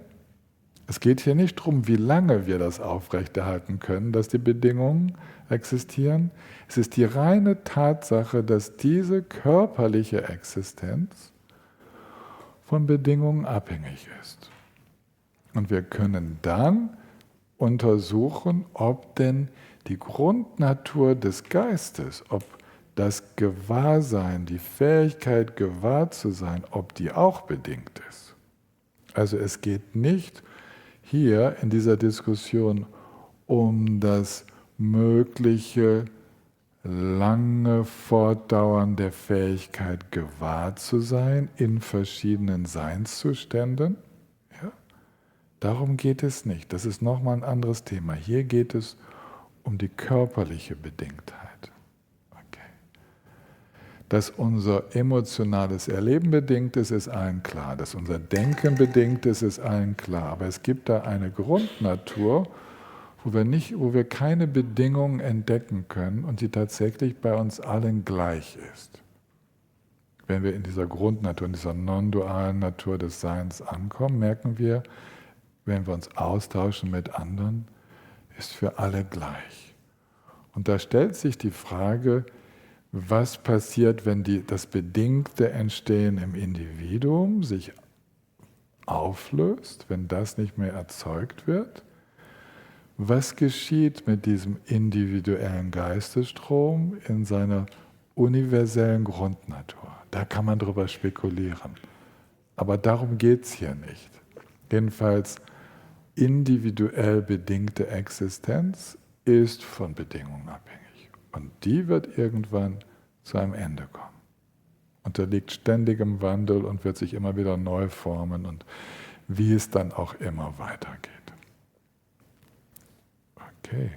Es geht hier nicht darum, wie lange wir das aufrechterhalten können, dass die Bedingungen existieren. Es ist die reine Tatsache, dass diese körperliche Existenz von Bedingungen abhängig ist. Und wir können dann untersuchen, ob denn die Grundnatur des Geistes, ob das Gewahrsein, die Fähigkeit, gewahr zu sein, ob die auch bedingt ist. Also es geht nicht hier in dieser Diskussion um das mögliche lange Fortdauern der Fähigkeit, gewahr zu sein in verschiedenen Seinszuständen. Ja? Darum geht es nicht. Das ist nochmal ein anderes Thema. Hier geht es um die körperliche Bedingtheit. Okay. Dass unser emotionales Erleben bedingt ist, ist allen klar. Dass unser Denken bedingt ist, ist allen klar. Aber es gibt da eine Grundnatur, wo wir keine Bedingungen entdecken können und die tatsächlich bei uns allen gleich ist. Wenn wir in dieser Grundnatur, in dieser non-dualen Natur des Seins ankommen, merken wir, wenn wir uns austauschen mit anderen, ist für alle gleich. Und da stellt sich die Frage, was passiert, wenn das bedingte Entstehen im Individuum sich auflöst, wenn das nicht mehr erzeugt wird? Was geschieht mit diesem individuellen Geistesstrom in seiner universellen Grundnatur? Da kann man drüber spekulieren. Aber darum geht es hier nicht. Jedenfalls, individuell bedingte Existenz ist von Bedingungen abhängig. Und die wird irgendwann zu einem Ende kommen. unterliegt ständigem Wandel und wird sich immer wieder neu formen und wie es dann auch immer weitergeht. Okay.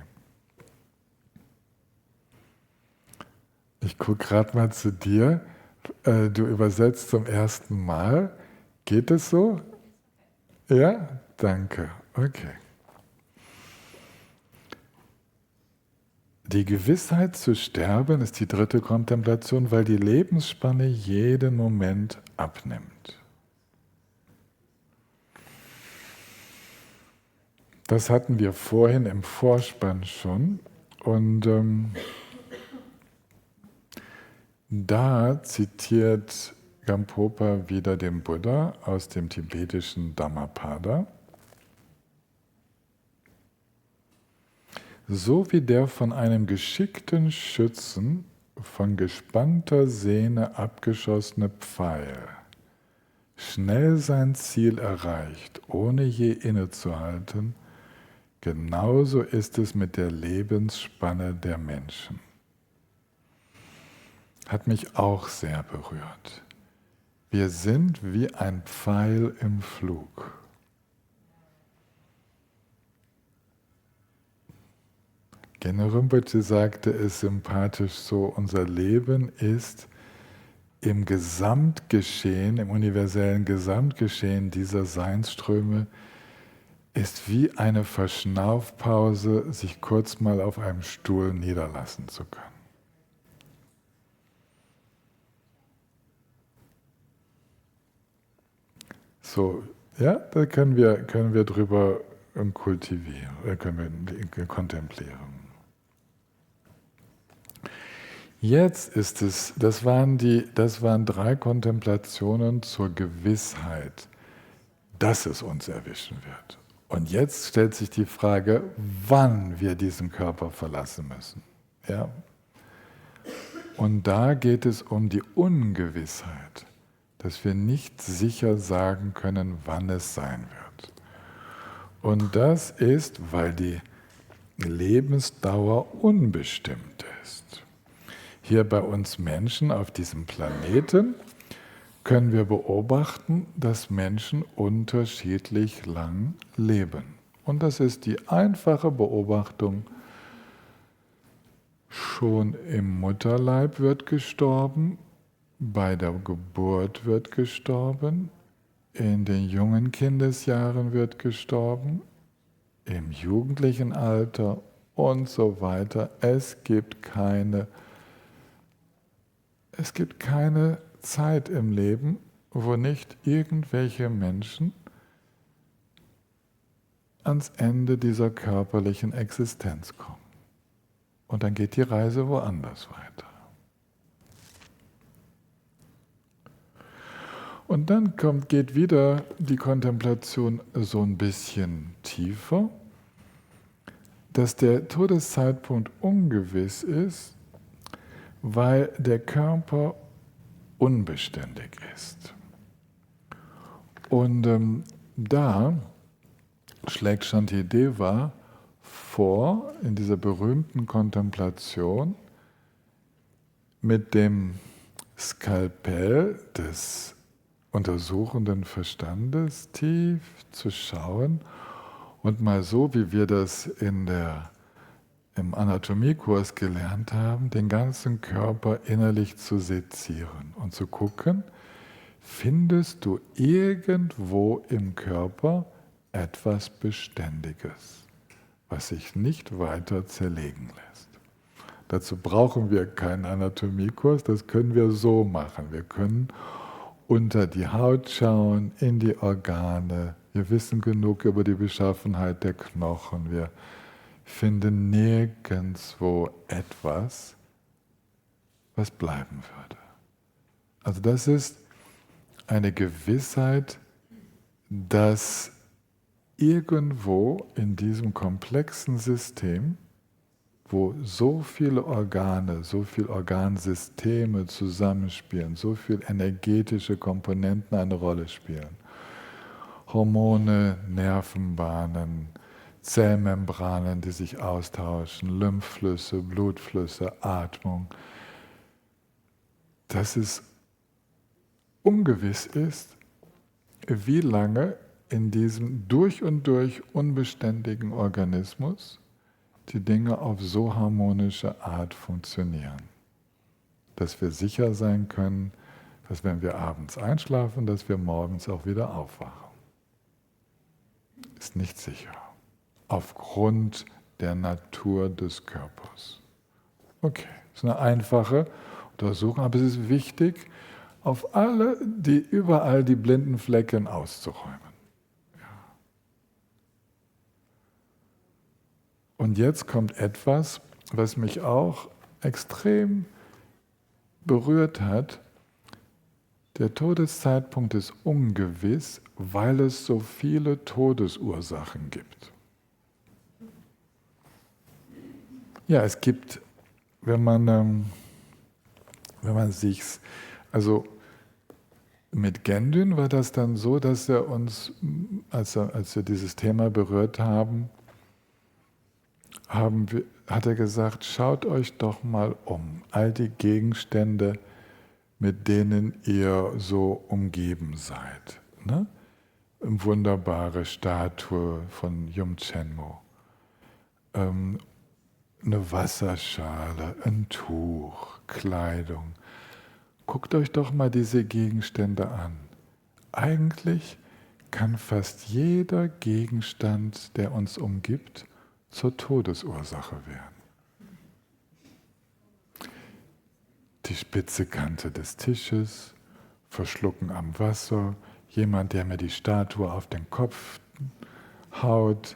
Ich gucke gerade mal zu dir. Du übersetzt zum ersten Mal. Geht es so? Ja? Danke. Okay. Die Gewissheit zu sterben ist die dritte Kontemplation, weil die Lebensspanne jeden Moment abnimmt. Das hatten wir vorhin im Vorspann schon. Und da zitiert Gampopa wieder den Buddha aus dem tibetischen Dhammapada. So wie der von einem geschickten Schützen von gespannter Sehne abgeschossene Pfeil schnell sein Ziel erreicht, ohne je innezuhalten, genauso ist es mit der Lebensspanne der Menschen. Hat mich auch sehr berührt. Wir sind wie ein Pfeil im Flug. Gene Rinpoche sagte es sympathisch so, unser Leben ist im Gesamtgeschehen, im universellen Gesamtgeschehen dieser Seinsströme, ist wie eine Verschnaufpause, sich kurz mal auf einem Stuhl niederlassen zu können. So, ja, da können wir drüber kultivieren, können wir kontemplieren. Jetzt ist es, das waren 3 Kontemplationen zur Gewissheit, dass es uns erwischen wird. Und jetzt stellt sich die Frage, wann wir diesen Körper verlassen müssen. Ja? Und da geht es um die Ungewissheit, dass wir nicht sicher sagen können, wann es sein wird. Und das ist, weil die Lebensdauer unbestimmt ist. Hier bei uns Menschen auf diesem Planeten können wir beobachten, dass Menschen unterschiedlich lang leben. Und das ist die einfache Beobachtung, schon im Mutterleib wird gestorben, bei der Geburt wird gestorben, in den jungen Kindesjahren wird gestorben, im jugendlichen Alter und so weiter. Es gibt keine Zeit im Leben, wo nicht irgendwelche Menschen ans Ende dieser körperlichen Existenz kommen. Und dann geht die Reise woanders weiter. Und dann geht wieder die Kontemplation so ein bisschen tiefer, dass der Todeszeitpunkt ungewiss ist, weil der Körper unbeständig ist. Und da schlägt Shantideva vor, in dieser berühmten Kontemplation, mit dem Skalpell des untersuchenden Verstandes tief zu schauen und mal so, wie wir das im Anatomiekurs gelernt haben, den ganzen Körper innerlich zu sezieren und zu gucken, findest du irgendwo im Körper etwas Beständiges, was sich nicht weiter zerlegen lässt. Dazu brauchen wir keinen Anatomiekurs, das können wir so machen. Wir können unter die Haut schauen, in die Organe. Wir wissen genug über die Beschaffenheit der Knochen. Wir finden nirgendwo etwas, was bleiben würde. Also das ist eine Gewissheit, dass irgendwo in diesem komplexen System, wo so viele Organe, so viele Organsysteme zusammenspielen, so viele energetische Komponenten eine Rolle spielen, Hormone, Nervenbahnen, Zellmembranen, die sich austauschen, Lymphflüsse, Blutflüsse, Atmung. Das ist ungewiss ist, wie lange in diesem durch und durch unbeständigen Organismus die Dinge auf so harmonische Art funktionieren. Dass wir sicher sein können, dass wenn wir abends einschlafen, dass wir morgens auch wieder aufwachen. Ist nicht sicher. Aufgrund der Natur des Körpers. Okay, ist eine einfache Untersuchung, aber es ist wichtig, auf überall die blinden Flecken auszuräumen. Ja. Und jetzt kommt etwas, was mich auch extrem berührt hat. Der Todeszeitpunkt ist ungewiss, weil es so viele Todesursachen gibt. Ja, es gibt, wenn man sich's, also mit Gendün war das dann so, dass er uns, als wir dieses Thema berührt haben, hat er gesagt, schaut euch doch mal um, all die Gegenstände, mit denen ihr so umgeben seid. Ne? Eine wunderbare Statue von Yum Chenmo, eine Wasserschale, ein Tuch, Kleidung. Guckt euch doch mal diese Gegenstände an. Eigentlich kann fast jeder Gegenstand, der uns umgibt, zur Todesursache werden. Die spitze Kante des Tisches, Verschlucken am Wasser, jemand, der mir die Statue auf den Kopf haut,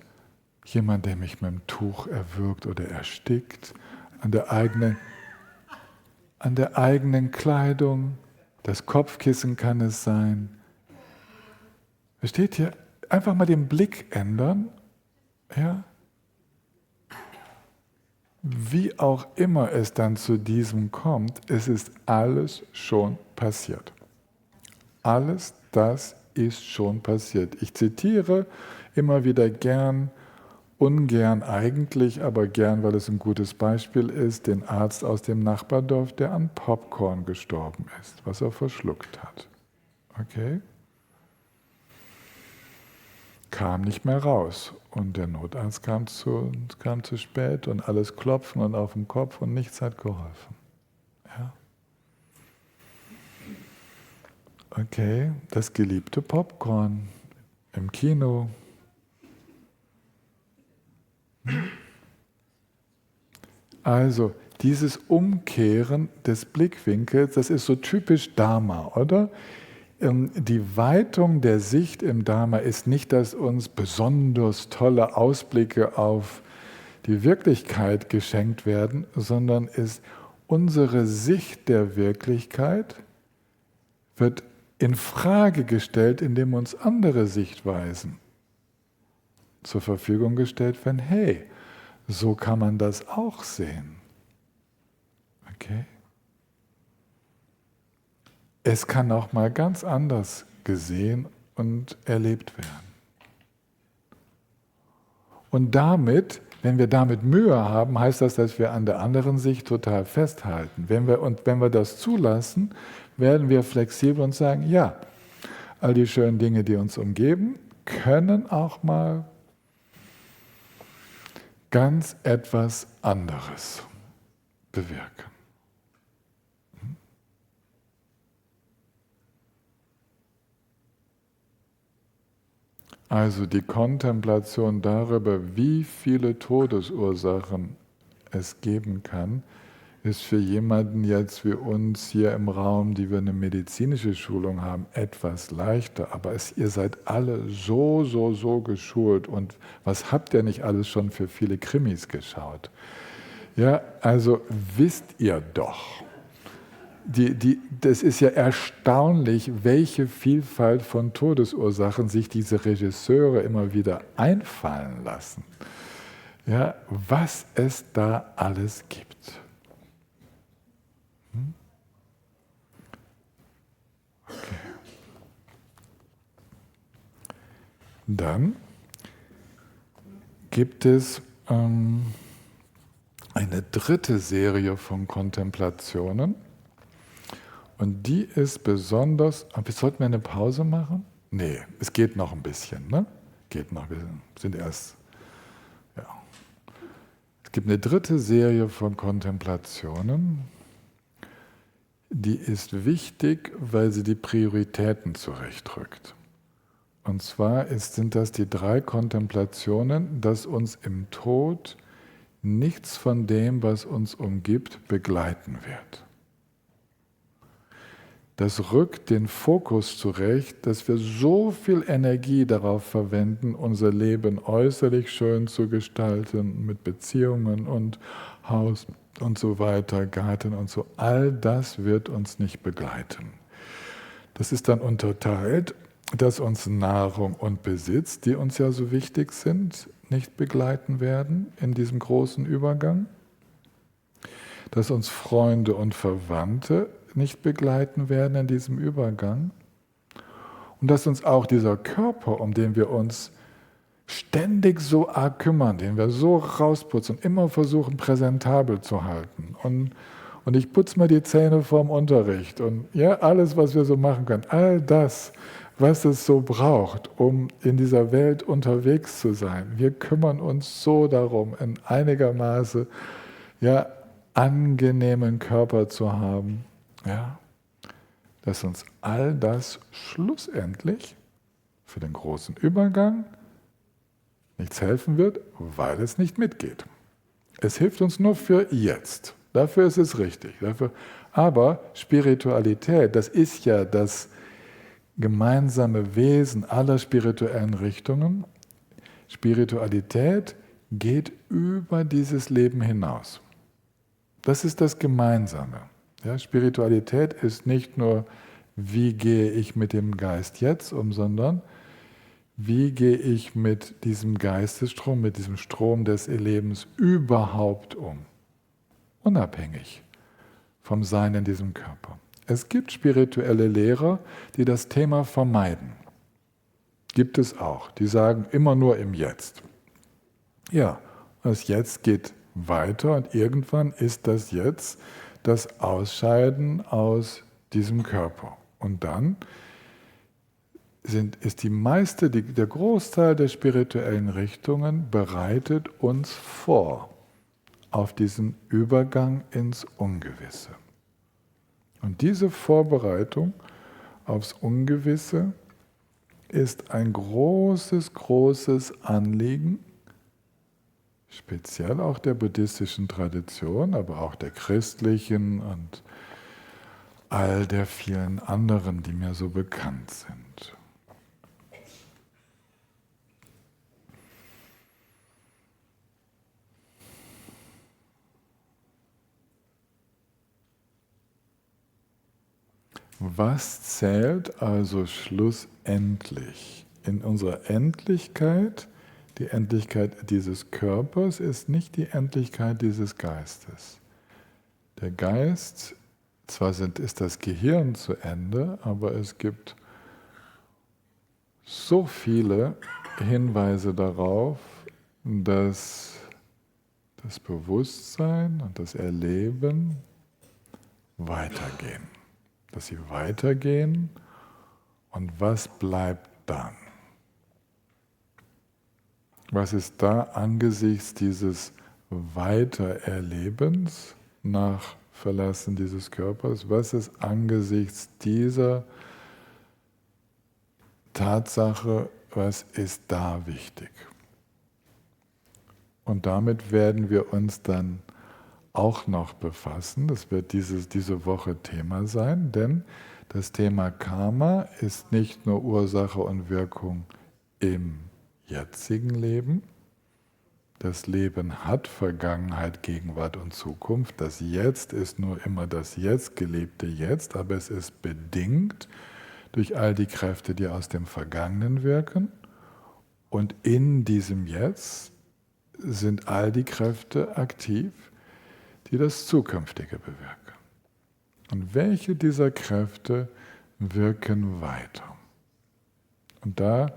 jemand, der mich mit dem Tuch erwürgt oder erstickt, an der eigenen Kleidung, das Kopfkissen kann es sein. Versteht ihr? Einfach mal den Blick ändern, ja? Wie auch immer es dann zu diesem kommt, es ist alles schon passiert. Alles das ist schon passiert. Ich zitiere immer wieder gern, ungern eigentlich, aber gern, weil es ein gutes Beispiel ist, den Arzt aus dem Nachbardorf, der an Popcorn gestorben ist, was er verschluckt hat. Okay? Kam nicht mehr raus und der Notarzt kam zu spät und alles klopfen und auf dem Kopf und nichts hat geholfen. Ja? Okay, das geliebte Popcorn im Kino. Also, dieses Umkehren des Blickwinkels, das ist so typisch Dharma, oder? Die Weitung der Sicht im Dharma ist nicht, dass uns besonders tolle Ausblicke auf die Wirklichkeit geschenkt werden, sondern ist unsere Sicht der Wirklichkeit wird in Frage gestellt, indem uns andere Sichtweisen zur Verfügung gestellt werden. Hey, so kann man das auch sehen. Okay? Es kann auch mal ganz anders gesehen und erlebt werden. Und damit, wenn wir damit Mühe haben, heißt das, dass wir an der anderen Sicht total festhalten. Wenn wir das zulassen, werden wir flexibel und sagen, ja, all die schönen Dinge, die uns umgeben, können auch mal ganz etwas anderes bewirken. Also die Kontemplation darüber, wie viele Todesursachen es geben kann, ist für jemanden jetzt wie uns hier im Raum, die wir eine medizinische Schulung haben, etwas leichter. Aber ihr seid alle so geschult. Und was habt ihr nicht alles schon für viele Krimis geschaut? Ja, also wisst ihr doch. Das ist ja erstaunlich, welche Vielfalt von Todesursachen sich diese Regisseure immer wieder einfallen lassen. Ja, was es da alles gibt. Okay. Dann gibt es eine dritte Serie von Kontemplationen. Und die ist besonders. Sollten wir eine Pause machen? Nee, es geht noch ein bisschen, ne? Geht noch, wir sind erst. Ja. Es gibt eine dritte Serie von Kontemplationen, die ist wichtig, weil sie die Prioritäten zurechtrückt. Und zwar sind das die 3 Kontemplationen, dass uns im Tod nichts von dem, was uns umgibt, begleiten wird. Das rückt den Fokus zurecht, dass wir so viel Energie darauf verwenden, unser Leben äußerlich schön zu gestalten, mit Beziehungen und Haus und so weiter, Garten und so. All das wird uns nicht begleiten. Das ist dann unterteilt, dass uns Nahrung und Besitz, die uns ja so wichtig sind, nicht begleiten werden in diesem großen Übergang. Dass uns Freunde und Verwandte nicht begleiten werden in diesem Übergang. Und dass uns auch dieser Körper, um den wir uns ständig so arg kümmern, den wir so rausputzen und immer versuchen präsentabel zu halten. Und ich putze mir die Zähne vorm Unterricht und ja, alles, was wir so machen können, all das, was es so braucht, um in dieser Welt unterwegs zu sein. Wir kümmern uns so darum, in einigermaßen angenehmen Körper zu haben, ja, dass uns all das schlussendlich für den großen Übergang nichts helfen wird, weil es nicht mitgeht. Es hilft uns nur für jetzt. Dafür ist es richtig. Aber Spiritualität, das ist ja das gemeinsame Wesen aller spirituellen Richtungen. Spiritualität geht über dieses Leben hinaus. Das ist das Gemeinsame. Ja, Spiritualität ist nicht nur, wie gehe ich mit dem Geist jetzt um, sondern wie gehe ich mit diesem Geistesstrom, mit diesem Strom des Lebens überhaupt um, unabhängig vom Sein in diesem Körper. Es gibt spirituelle Lehrer, die das Thema vermeiden. Gibt es auch. Die sagen immer nur im Jetzt. Ja, das Jetzt geht weiter und irgendwann ist das Jetzt das Ausscheiden aus diesem Körper. Und dann ist der Großteil der spirituellen Richtungen bereitet uns vor auf diesen Übergang ins Ungewisse. Und diese Vorbereitung aufs Ungewisse ist ein großes, großes Anliegen, speziell auch der buddhistischen Tradition, aber auch der christlichen und all der vielen anderen, die mir so bekannt sind. Was zählt also schlussendlich? In unserer Endlichkeit, die Endlichkeit dieses Körpers ist nicht die Endlichkeit dieses Geistes. Der Geist, zwar ist das Gehirn zu Ende, aber es gibt so viele Hinweise darauf, dass das Bewusstsein und das Erleben weitergehen. Dass sie weitergehen und was bleibt dann? Was ist da angesichts dieses Weitererlebens nach Verlassen dieses Körpers? Was ist angesichts dieser Tatsache, was ist da wichtig? Und damit werden wir uns dann auch noch befassen. Das wird diese Woche Thema sein, denn das Thema Karma ist nicht nur Ursache und Wirkung im jetzigen Leben. Das Leben hat Vergangenheit, Gegenwart und Zukunft. Das Jetzt ist nur immer das Jetzt, gelebte Jetzt, aber es ist bedingt durch all die Kräfte, die aus dem Vergangenen wirken. Und in diesem Jetzt sind all die Kräfte aktiv, die das Zukünftige bewirken. Und welche dieser Kräfte wirken weiter? Und da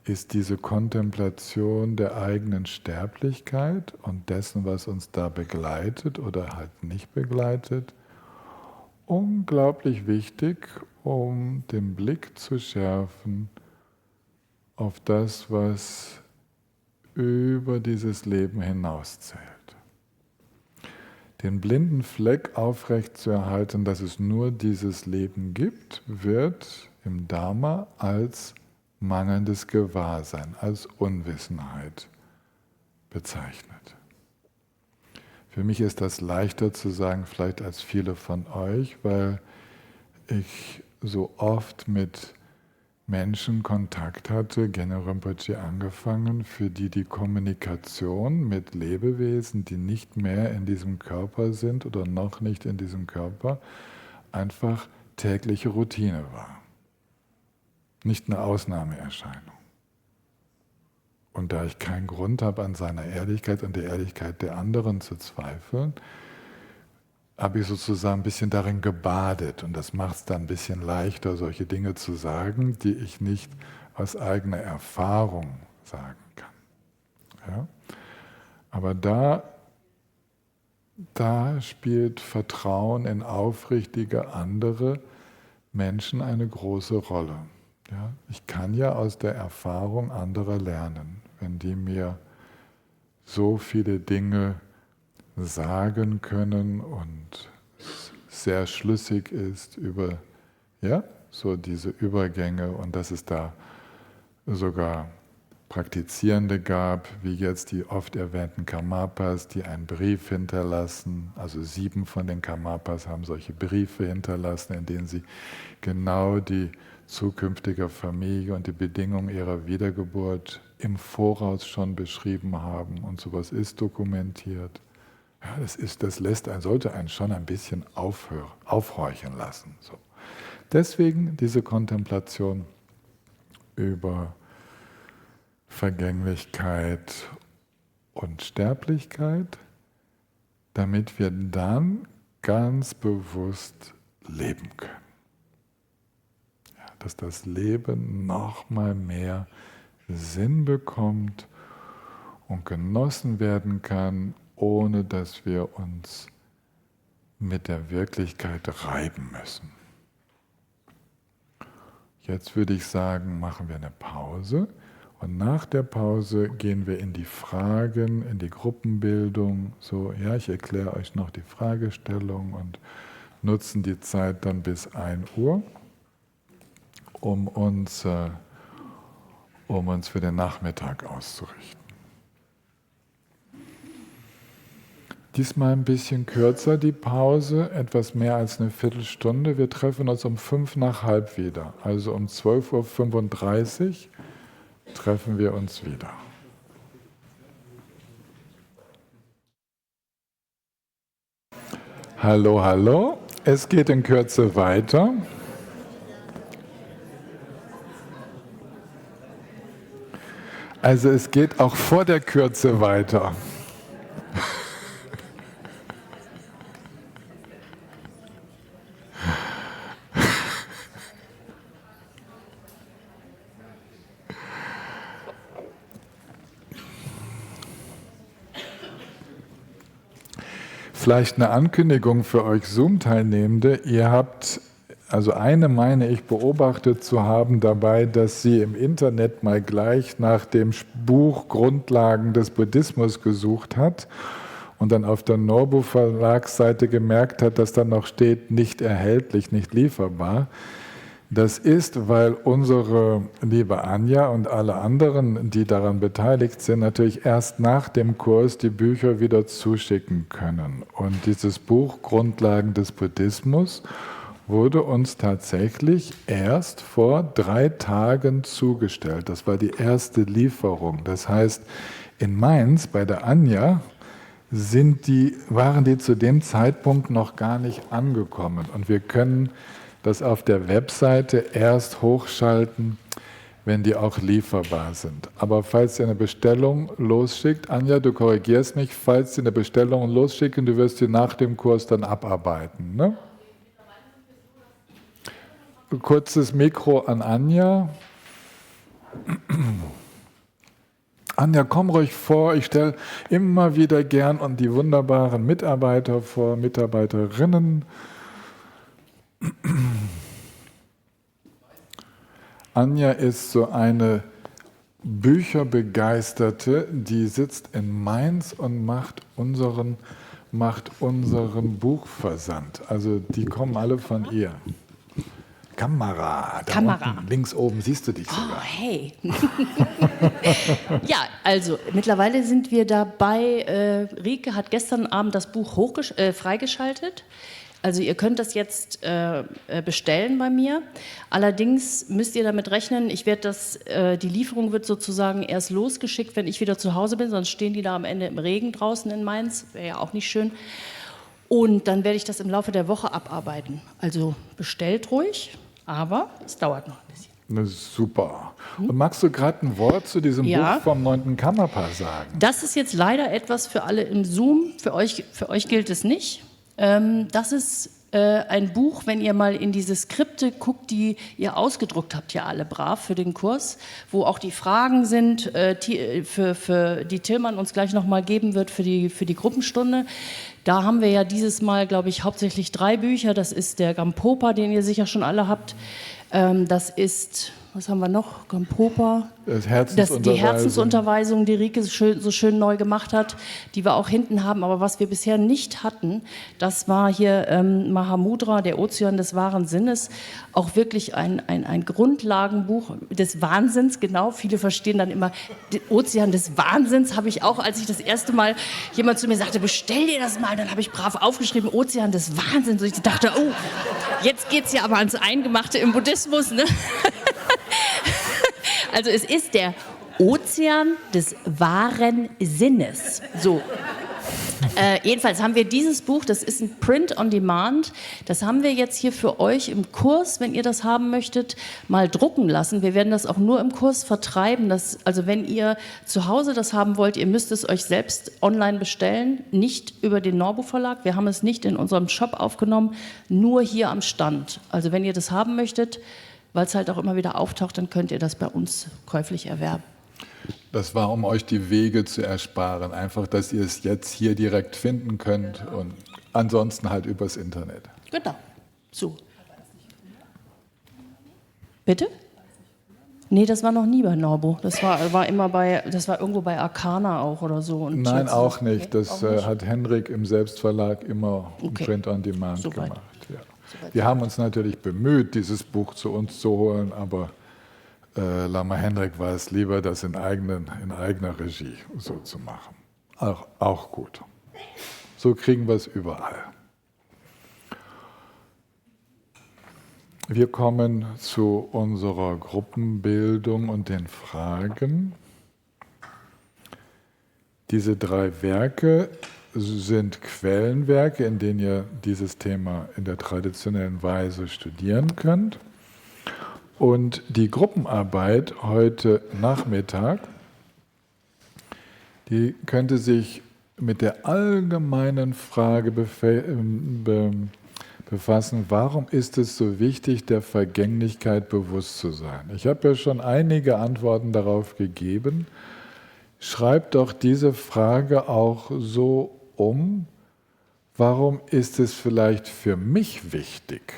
ist diese Kontemplation der eigenen Sterblichkeit und dessen, was uns da begleitet oder halt nicht begleitet, unglaublich wichtig, um den Blick zu schärfen auf das, was über dieses Leben hinauszählt. Den blinden Fleck aufrechtzuerhalten, dass es nur dieses Leben gibt, wird im Dharma als mangelndes Gewahrsein, als Unwissenheit bezeichnet. Für mich ist das leichter zu sagen, vielleicht als viele von euch, weil ich so oft mit Menschen Kontakt hatte, Genro Rinpoche angefangen, für die die Kommunikation mit Lebewesen, die nicht mehr in diesem Körper sind oder noch nicht in diesem Körper, einfach tägliche Routine war. Nicht eine Ausnahmeerscheinung. Und da ich keinen Grund habe, an seiner Ehrlichkeit und der Ehrlichkeit der anderen zu zweifeln, habe ich sozusagen ein bisschen darin gebadet. Und das macht es dann ein bisschen leichter, solche Dinge zu sagen, die ich nicht aus eigener Erfahrung sagen kann. Ja? Aber da spielt Vertrauen in aufrichtige andere Menschen eine große Rolle. Ja? Ich kann ja aus der Erfahrung anderer lernen, wenn die mir so viele Dinge sagen können und sehr schlüssig ist über so diese Übergänge und dass es da sogar Praktizierende gab, wie jetzt die oft erwähnten Karmapas, die einen Brief hinterlassen. Also 7 von den Karmapas haben solche Briefe hinterlassen, in denen sie genau die zukünftige Familie und die Bedingungen ihrer Wiedergeburt im Voraus schon beschrieben haben und sowas ist dokumentiert. Ja, das sollte einen schon ein bisschen aufhorchen lassen. So. Deswegen diese Kontemplation über Vergänglichkeit und Sterblichkeit, damit wir dann ganz bewusst leben können. Ja, dass das Leben noch mal mehr Sinn bekommt und genossen werden kann, ohne dass wir uns mit der Wirklichkeit reiben müssen. Jetzt würde ich sagen, machen wir eine Pause und nach der Pause gehen wir in die Fragen, in die Gruppenbildung. So, ja, ich erkläre euch noch die Fragestellung und nutzen die Zeit dann bis 1 Uhr, um uns für den Nachmittag auszurichten. Diesmal ein bisschen kürzer die Pause, etwas mehr als eine Viertelstunde. Wir treffen uns um 5:05 wieder, also um 12:35 Uhr treffen wir uns wieder. Hallo, hallo, es geht in Kürze weiter. Also es geht auch vor der Kürze weiter. Vielleicht eine Ankündigung für euch Zoom-Teilnehmende. Ihr habt, also eine meine ich beobachtet zu haben dabei, dass sie im Internet mal gleich nach dem Buch Grundlagen des Buddhismus gesucht hat und dann auf der Norbu Verlagsseite gemerkt hat, dass dann noch steht, nicht erhältlich, nicht lieferbar. Das ist, weil unsere liebe Anja und alle anderen, die daran beteiligt sind, natürlich erst nach dem Kurs die Bücher wieder zuschicken können. Und dieses Buch Grundlagen des Buddhismus wurde uns tatsächlich erst vor 3 Tagen zugestellt. Das war die erste Lieferung. Das heißt, in Mainz bei der Anja waren die zu dem Zeitpunkt noch gar nicht angekommen. Und wir können das auf der Webseite erst hochschalten, wenn die auch lieferbar sind. Aber falls ihr eine Bestellung losschickt, Anja, du korrigierst mich, falls sie eine Bestellung losschicken, du wirst sie nach dem Kurs dann abarbeiten. Ne? Kurzes Mikro an Anja. Anja, komm ruhig vor, ich stelle immer wieder gern und die wunderbaren Mitarbeiter vor, Mitarbeiterinnen. Anja ist so eine Bücherbegeisterte, die sitzt in Mainz und macht unseren Buchversand. Also die kommen alle von ihr. Kamera, da unten, links oben siehst du dich sogar. Oh, hey. Ja, also mittlerweile sind wir dabei. Rike hat gestern Abend das Buch freigeschaltet. Also ihr könnt das jetzt bestellen bei mir. Allerdings müsst ihr damit rechnen, die Lieferung wird sozusagen erst losgeschickt, wenn ich wieder zu Hause bin, sonst stehen die da am Ende im Regen draußen in Mainz. Wäre ja auch nicht schön. Und dann werde ich das im Laufe der Woche abarbeiten. Also bestellt ruhig, aber es dauert noch ein bisschen. Na, super. Und magst du gerade ein Wort zu diesem Buch vom 9. Kammerpaar sagen? Das ist jetzt leider etwas für alle im Zoom. Für euch gilt es nicht. Das ist ein Buch, wenn ihr mal in diese Skripte guckt, die ihr ausgedruckt habt, ja alle brav für den Kurs, wo auch die Fragen sind, die Tillmann uns gleich nochmal geben wird für die Gruppenstunde. Da haben wir ja dieses Mal, glaube ich, hauptsächlich 3 Bücher. Das ist der Gampopa, den ihr sicher schon alle habt. Das ist, was haben wir noch? Gampopa. Die Herzensunterweisung, die Rike so schön neu gemacht hat, die wir auch hinten haben. Aber was wir bisher nicht hatten, das war hier Mahamudra, der Ozean des wahren Sinnes. Auch wirklich ein Grundlagenbuch des Wahnsinns, genau. Viele verstehen dann immer, Ozean des Wahnsinns habe ich auch, als ich das erste Mal jemand zu mir sagte, bestell dir das mal, dann habe ich brav aufgeschrieben, Ozean des Wahnsinns. Und ich dachte, oh, jetzt geht es ja aber ans Eingemachte im Buddhismus, ne? Also es ist der Ozean des wahren Sinnes. So. Jedenfalls haben wir dieses Buch, das ist ein Print on Demand, das haben wir jetzt hier für euch im Kurs, wenn ihr das haben möchtet, mal drucken lassen. Wir werden das auch nur im Kurs vertreiben. Also wenn ihr zu Hause das haben wollt, ihr müsst es euch selbst online bestellen, nicht über den Norbu Verlag. Wir haben es nicht in unserem Shop aufgenommen, nur hier am Stand. Also wenn ihr das haben möchtet, weil es halt auch immer wieder auftaucht, dann könnt ihr das bei uns käuflich erwerben. Das war, um euch die Wege zu ersparen. Einfach, dass ihr es jetzt hier direkt finden könnt und ansonsten halt übers Internet. Genau. So. Bitte? Nee, das war noch nie bei Norbu. Das war irgendwo bei Arcana auch oder so. Und nein, auch nicht. Das hat Henrik im Selbstverlag immer Print on Demand gemacht. Ja. Wir haben uns natürlich bemüht, dieses Buch zu uns zu holen, aber Lama Henrik war es lieber, das in eigener Regie so zu machen. Auch gut. So kriegen wir es überall. Wir kommen zu unserer Gruppenbildung und den Fragen. Diese 3 Werke sind Quellenwerke, in denen ihr dieses Thema in der traditionellen Weise studieren könnt. Und die Gruppenarbeit heute Nachmittag, die könnte sich mit der allgemeinen Frage befassen, warum ist es so wichtig, der Vergänglichkeit bewusst zu sein? Ich habe ja schon einige Antworten darauf gegeben. Schreibt doch diese Frage auch so um, warum ist es vielleicht für mich wichtig,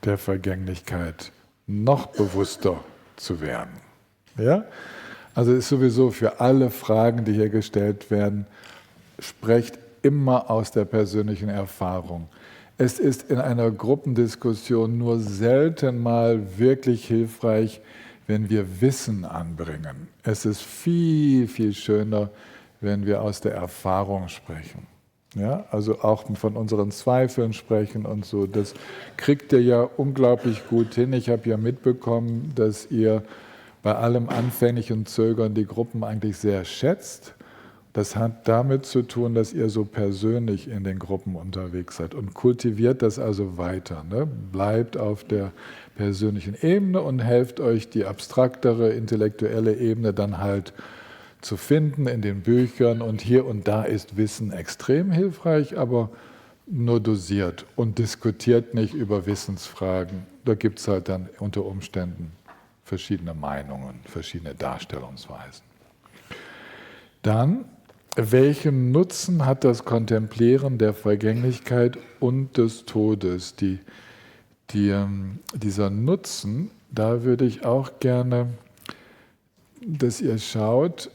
der Vergänglichkeit noch bewusster zu werden? Ja? Also ist sowieso für alle Fragen, die hier gestellt werden, sprecht immer aus der persönlichen Erfahrung. Es ist in einer Gruppendiskussion nur selten mal wirklich hilfreich, wenn wir Wissen anbringen. Es ist viel, viel schöner, wenn wir aus der Erfahrung sprechen. Ja, also auch von unseren Zweifeln sprechen und so. Das kriegt ihr ja unglaublich gut hin. Ich habe ja mitbekommen, dass ihr bei allem anfänglichen Zögern die Gruppen eigentlich sehr schätzt. Das hat damit zu tun, dass ihr so persönlich in den Gruppen unterwegs seid und kultiviert das also weiter. Ne? Bleibt auf der persönlichen Ebene und helft euch, die abstraktere, intellektuelle Ebene dann halt zu finden in den Büchern. Und hier und da ist Wissen extrem hilfreich, aber nur dosiert und diskutiert nicht über Wissensfragen. Da gibt es halt dann unter Umständen verschiedene Meinungen, verschiedene Darstellungsweisen. Dann, welchen Nutzen hat das Kontemplieren der Vergänglichkeit und des Todes? dieser Nutzen, da würde ich auch gerne, dass ihr schaut,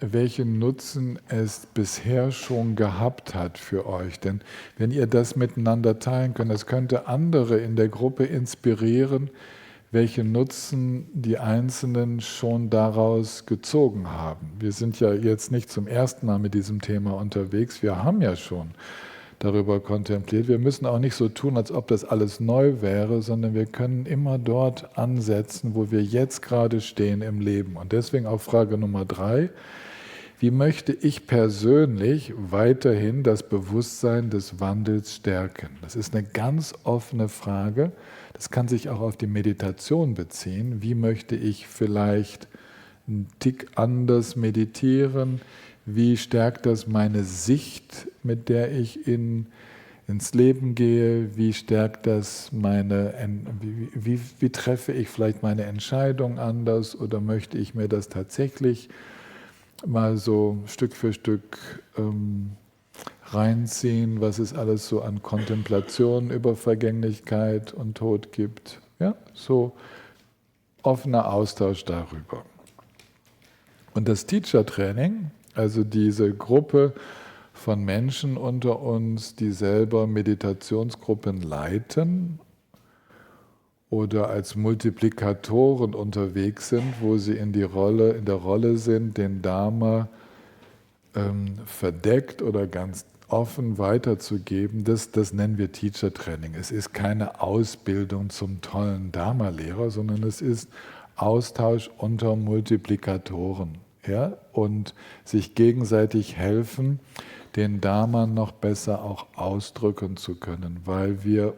welchen Nutzen es bisher schon gehabt hat für euch. Denn wenn ihr das miteinander teilen könnt, das könnte andere in der Gruppe inspirieren, welchen Nutzen die Einzelnen schon daraus gezogen haben. Wir sind ja jetzt nicht zum ersten Mal mit diesem Thema unterwegs, wir haben ja schon darüber kontempliert. Wir müssen auch nicht so tun, als ob das alles neu wäre, sondern wir können immer dort ansetzen, wo wir jetzt gerade stehen im Leben. Und deswegen auch Frage Nummer 3. Wie möchte ich persönlich weiterhin das Bewusstsein des Wandels stärken? Das ist eine ganz offene Frage. Das kann sich auch auf die Meditation beziehen. Wie möchte ich vielleicht einen Tick anders meditieren? Wie stärkt das meine Sicht, mit der ich ins Leben gehe? Wie stärkt das wie treffe ich vielleicht meine Entscheidung anders? Oder möchte ich mir das tatsächlich mal so Stück für Stück reinziehen, was es alles so an Kontemplation über Vergänglichkeit und Tod gibt? Ja, so offener Austausch darüber. Und das Teacher-Training, also diese Gruppe von Menschen unter uns, die selber Meditationsgruppen leiten oder als Multiplikatoren unterwegs sind, wo sie in der Rolle sind, den Dharma verdeckt oder ganz offen weiterzugeben, das nennen wir Teacher Training. Es ist keine Ausbildung zum tollen Dharma-Lehrer, sondern es ist Austausch unter Multiplikatoren. Ja, und sich gegenseitig helfen, den Dharma noch besser auch ausdrücken zu können, weil wir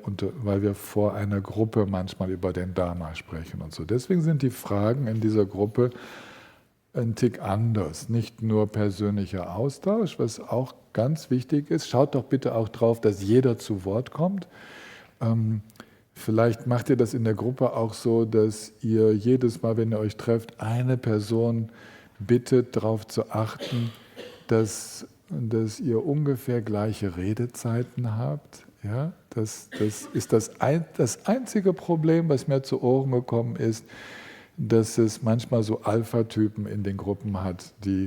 vor einer Gruppe manchmal über den Dharma sprechen und so. Deswegen sind die Fragen in dieser Gruppe ein Tick anders. Nicht nur persönlicher Austausch, was auch ganz wichtig ist. Schaut doch bitte auch drauf, dass jeder zu Wort kommt. Vielleicht macht ihr das in der Gruppe auch so, dass ihr jedes Mal, wenn ihr euch trefft, eine Person bittet, darauf zu achten, dass ihr ungefähr gleiche Redezeiten habt. Ja, das ist das einzige Problem, was mir zu Ohren gekommen ist, dass es manchmal so Alpha-Typen in den Gruppen hat, wo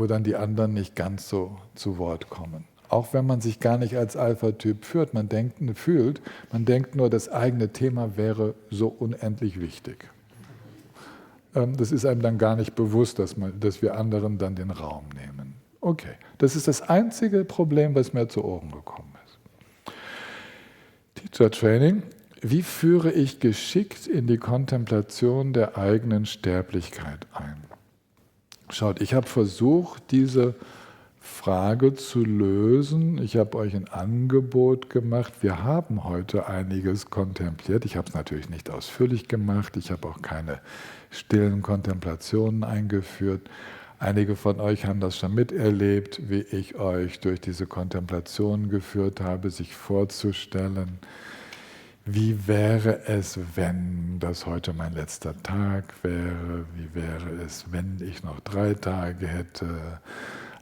dann die anderen nicht ganz so zu Wort kommen. Auch wenn man sich gar nicht als Alpha-Typ fühlt, man denkt nur, das eigene Thema wäre so unendlich wichtig. Das ist einem dann gar nicht bewusst, dass wir anderen dann den Raum nehmen. Okay, das ist das einzige Problem, was mir zu Ohren gekommen ist. Teacher Training. Wie führe ich geschickt in die Kontemplation der eigenen Sterblichkeit ein? Schaut, ich habe versucht, diese Frage zu lösen. Ich habe euch ein Angebot gemacht. Wir haben heute einiges kontempliert. Ich habe es natürlich nicht ausführlich gemacht. Ich habe auch keine stillen Kontemplationen eingeführt. Einige von euch haben das schon miterlebt, wie ich euch durch diese Kontemplation geführt habe, sich vorzustellen, wie wäre es, wenn das heute mein letzter Tag wäre? Wie wäre es, wenn ich noch 3 Tage hätte?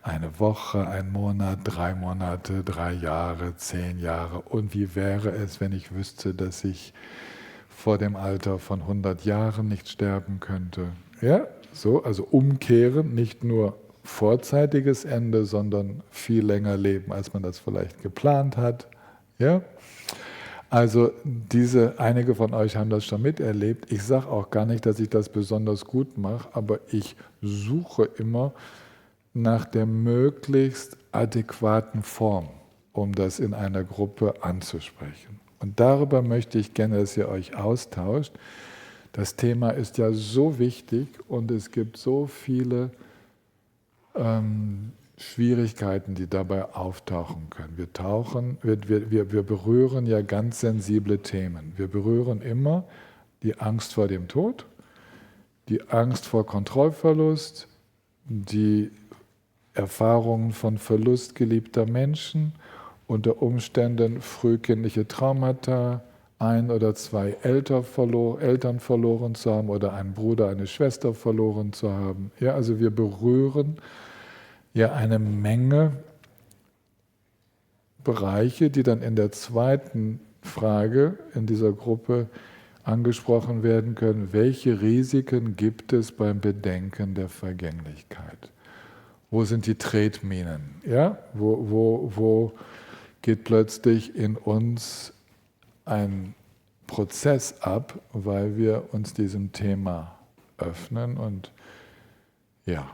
Eine Woche, ein Monat, 3 Monate, 3 Jahre, 10 Jahre. Und wie wäre es, wenn ich wüsste, dass ich vor dem Alter von 100 Jahren nicht sterben könnte? Ja, so, also umkehren, nicht nur vorzeitiges Ende, sondern viel länger leben, als man das vielleicht geplant hat. Ja? Also einige von euch haben das schon miterlebt. Ich sage auch gar nicht, dass ich das besonders gut mache, aber ich suche immer nach der möglichst adäquaten Form, um das in einer Gruppe anzusprechen. Und darüber möchte ich gerne, dass ihr euch austauscht. Das Thema ist ja so wichtig und es gibt so viele Schwierigkeiten, die dabei auftauchen können. Wir berühren ja ganz sensible Themen. Wir berühren immer die Angst vor dem Tod, die Angst vor Kontrollverlust, die Erfahrungen von Verlust geliebter Menschen, unter Umständen frühkindliche Traumata, 1 oder 2 Eltern verloren zu haben oder einen Bruder, eine Schwester verloren zu haben. Ja, also wir berühren ja eine Menge Bereiche, die dann in der zweiten Frage in dieser Gruppe angesprochen werden können. Welche Risiken gibt es beim Bedenken der Vergänglichkeit? Wo sind die Tretminen? Ja? Wo geht plötzlich in uns ein Prozess ab, weil wir uns diesem Thema öffnen? Und ja,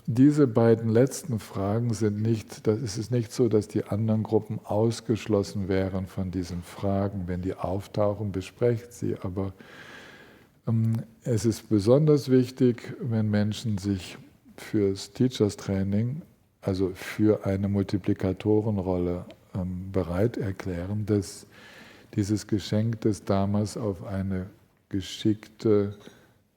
diese beiden letzten Fragen sind nicht, es ist nicht so, dass die anderen Gruppen ausgeschlossen wären von diesen Fragen. Wenn die auftauchen, besprecht sie. Aber es ist besonders wichtig, wenn Menschen sich fürs Teachers Training, also für eine Multiplikatorenrolle bereit erklären, dass dieses Geschenk des Dharmas auf eine geschickte,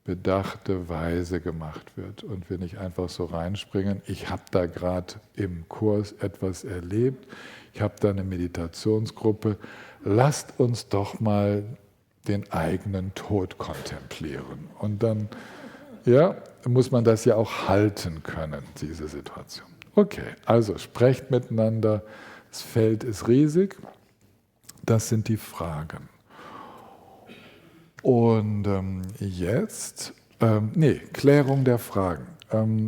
bedachte Weise gemacht wird und wir nicht einfach so reinspringen. Ich habe da gerade im Kurs etwas erlebt, ich habe da eine Meditationsgruppe, lasst uns doch mal den eigenen Tod kontemplieren. Und dann muss man das ja auch halten können, diese Situation. Okay, also sprecht miteinander, das Feld ist riesig, das sind die Fragen. Und jetzt, Klärung der Fragen.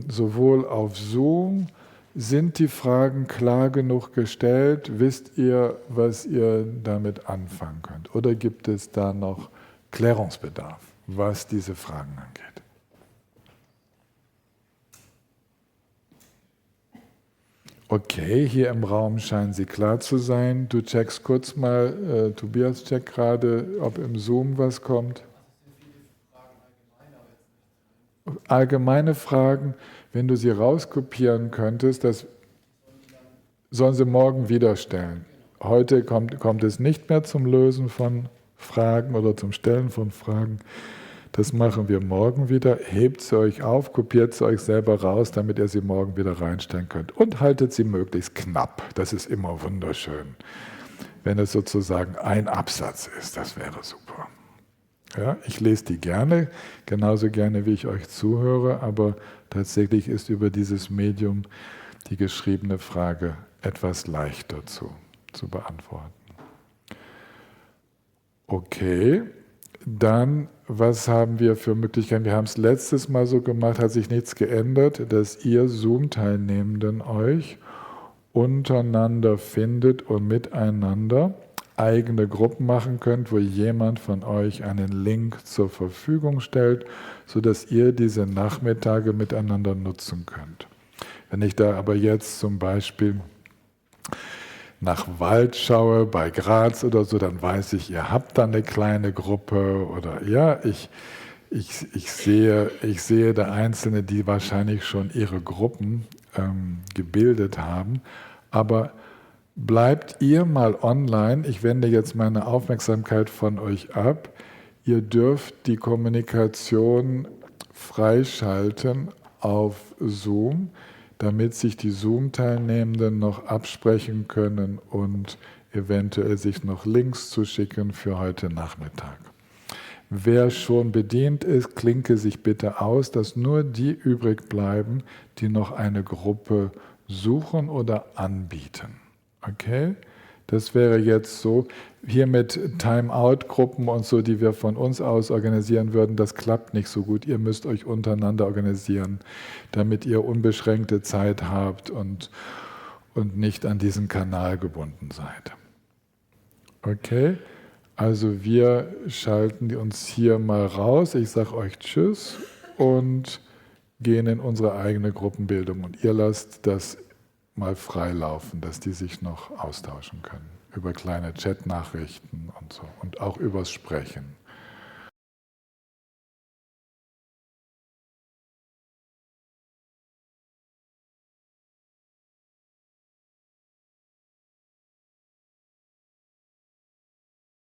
Sowohl auf Zoom, sind die Fragen klar genug gestellt? Wisst ihr, was ihr damit anfangen könnt? Oder gibt es da noch Klärungsbedarf, was diese Fragen angeht? Okay, hier im Raum scheinen sie klar zu sein. Du checkst kurz mal, Tobias checkt gerade, ob im Zoom was kommt. Allgemeine Fragen, wenn du sie rauskopieren könntest, das sollen sie morgen wieder stellen. Heute kommt es nicht mehr zum Lösen von Fragen oder zum Stellen von Fragen. Das machen wir morgen wieder. Hebt sie euch auf, kopiert sie euch selber raus, damit ihr sie morgen wieder reinstellen könnt. Und haltet sie möglichst knapp. Das ist immer wunderschön. Wenn es sozusagen ein Absatz ist, das wäre super. Ja, ich lese die gerne, genauso gerne wie ich euch zuhöre, aber tatsächlich ist über dieses Medium die geschriebene Frage etwas leichter zu beantworten. Okay. Dann, was haben wir für Möglichkeiten? Wir haben es letztes Mal so gemacht, hat sich nichts geändert, dass ihr Zoom-Teilnehmenden euch untereinander findet und miteinander eigene Gruppen machen könnt, wo jemand von euch einen Link zur Verfügung stellt, sodass ihr diese Nachmittage miteinander nutzen könnt. Wenn ich da aber jetzt zum Beispiel nach Wald schaue, bei Graz oder so, dann weiß ich, ihr habt da eine kleine Gruppe oder ja, ich sehe da Einzelne, die wahrscheinlich schon ihre Gruppen gebildet haben, aber bleibt ihr mal online, ich wende jetzt meine Aufmerksamkeit von euch ab, ihr dürft die Kommunikation freischalten auf Zoom, damit sich die Zoom-Teilnehmenden noch absprechen können und eventuell sich noch Links zuschicken für heute Nachmittag. Wer schon bedient ist, klinke sich bitte aus, dass nur die übrig bleiben, die noch eine Gruppe suchen oder anbieten. Okay? Das wäre jetzt so, hier mit Time-out-Gruppen und so, die wir von uns aus organisieren würden, das klappt nicht so gut. Ihr müsst euch untereinander organisieren, damit ihr unbeschränkte Zeit habt und nicht an diesen Kanal gebunden seid. Okay? Also wir schalten uns hier mal raus. Ich sage euch Tschüss und gehen in unsere eigene Gruppenbildung. Und ihr lasst das mal frei laufen, dass die sich noch austauschen können. Über kleine Chatnachrichten und so. Und auch übers Sprechen.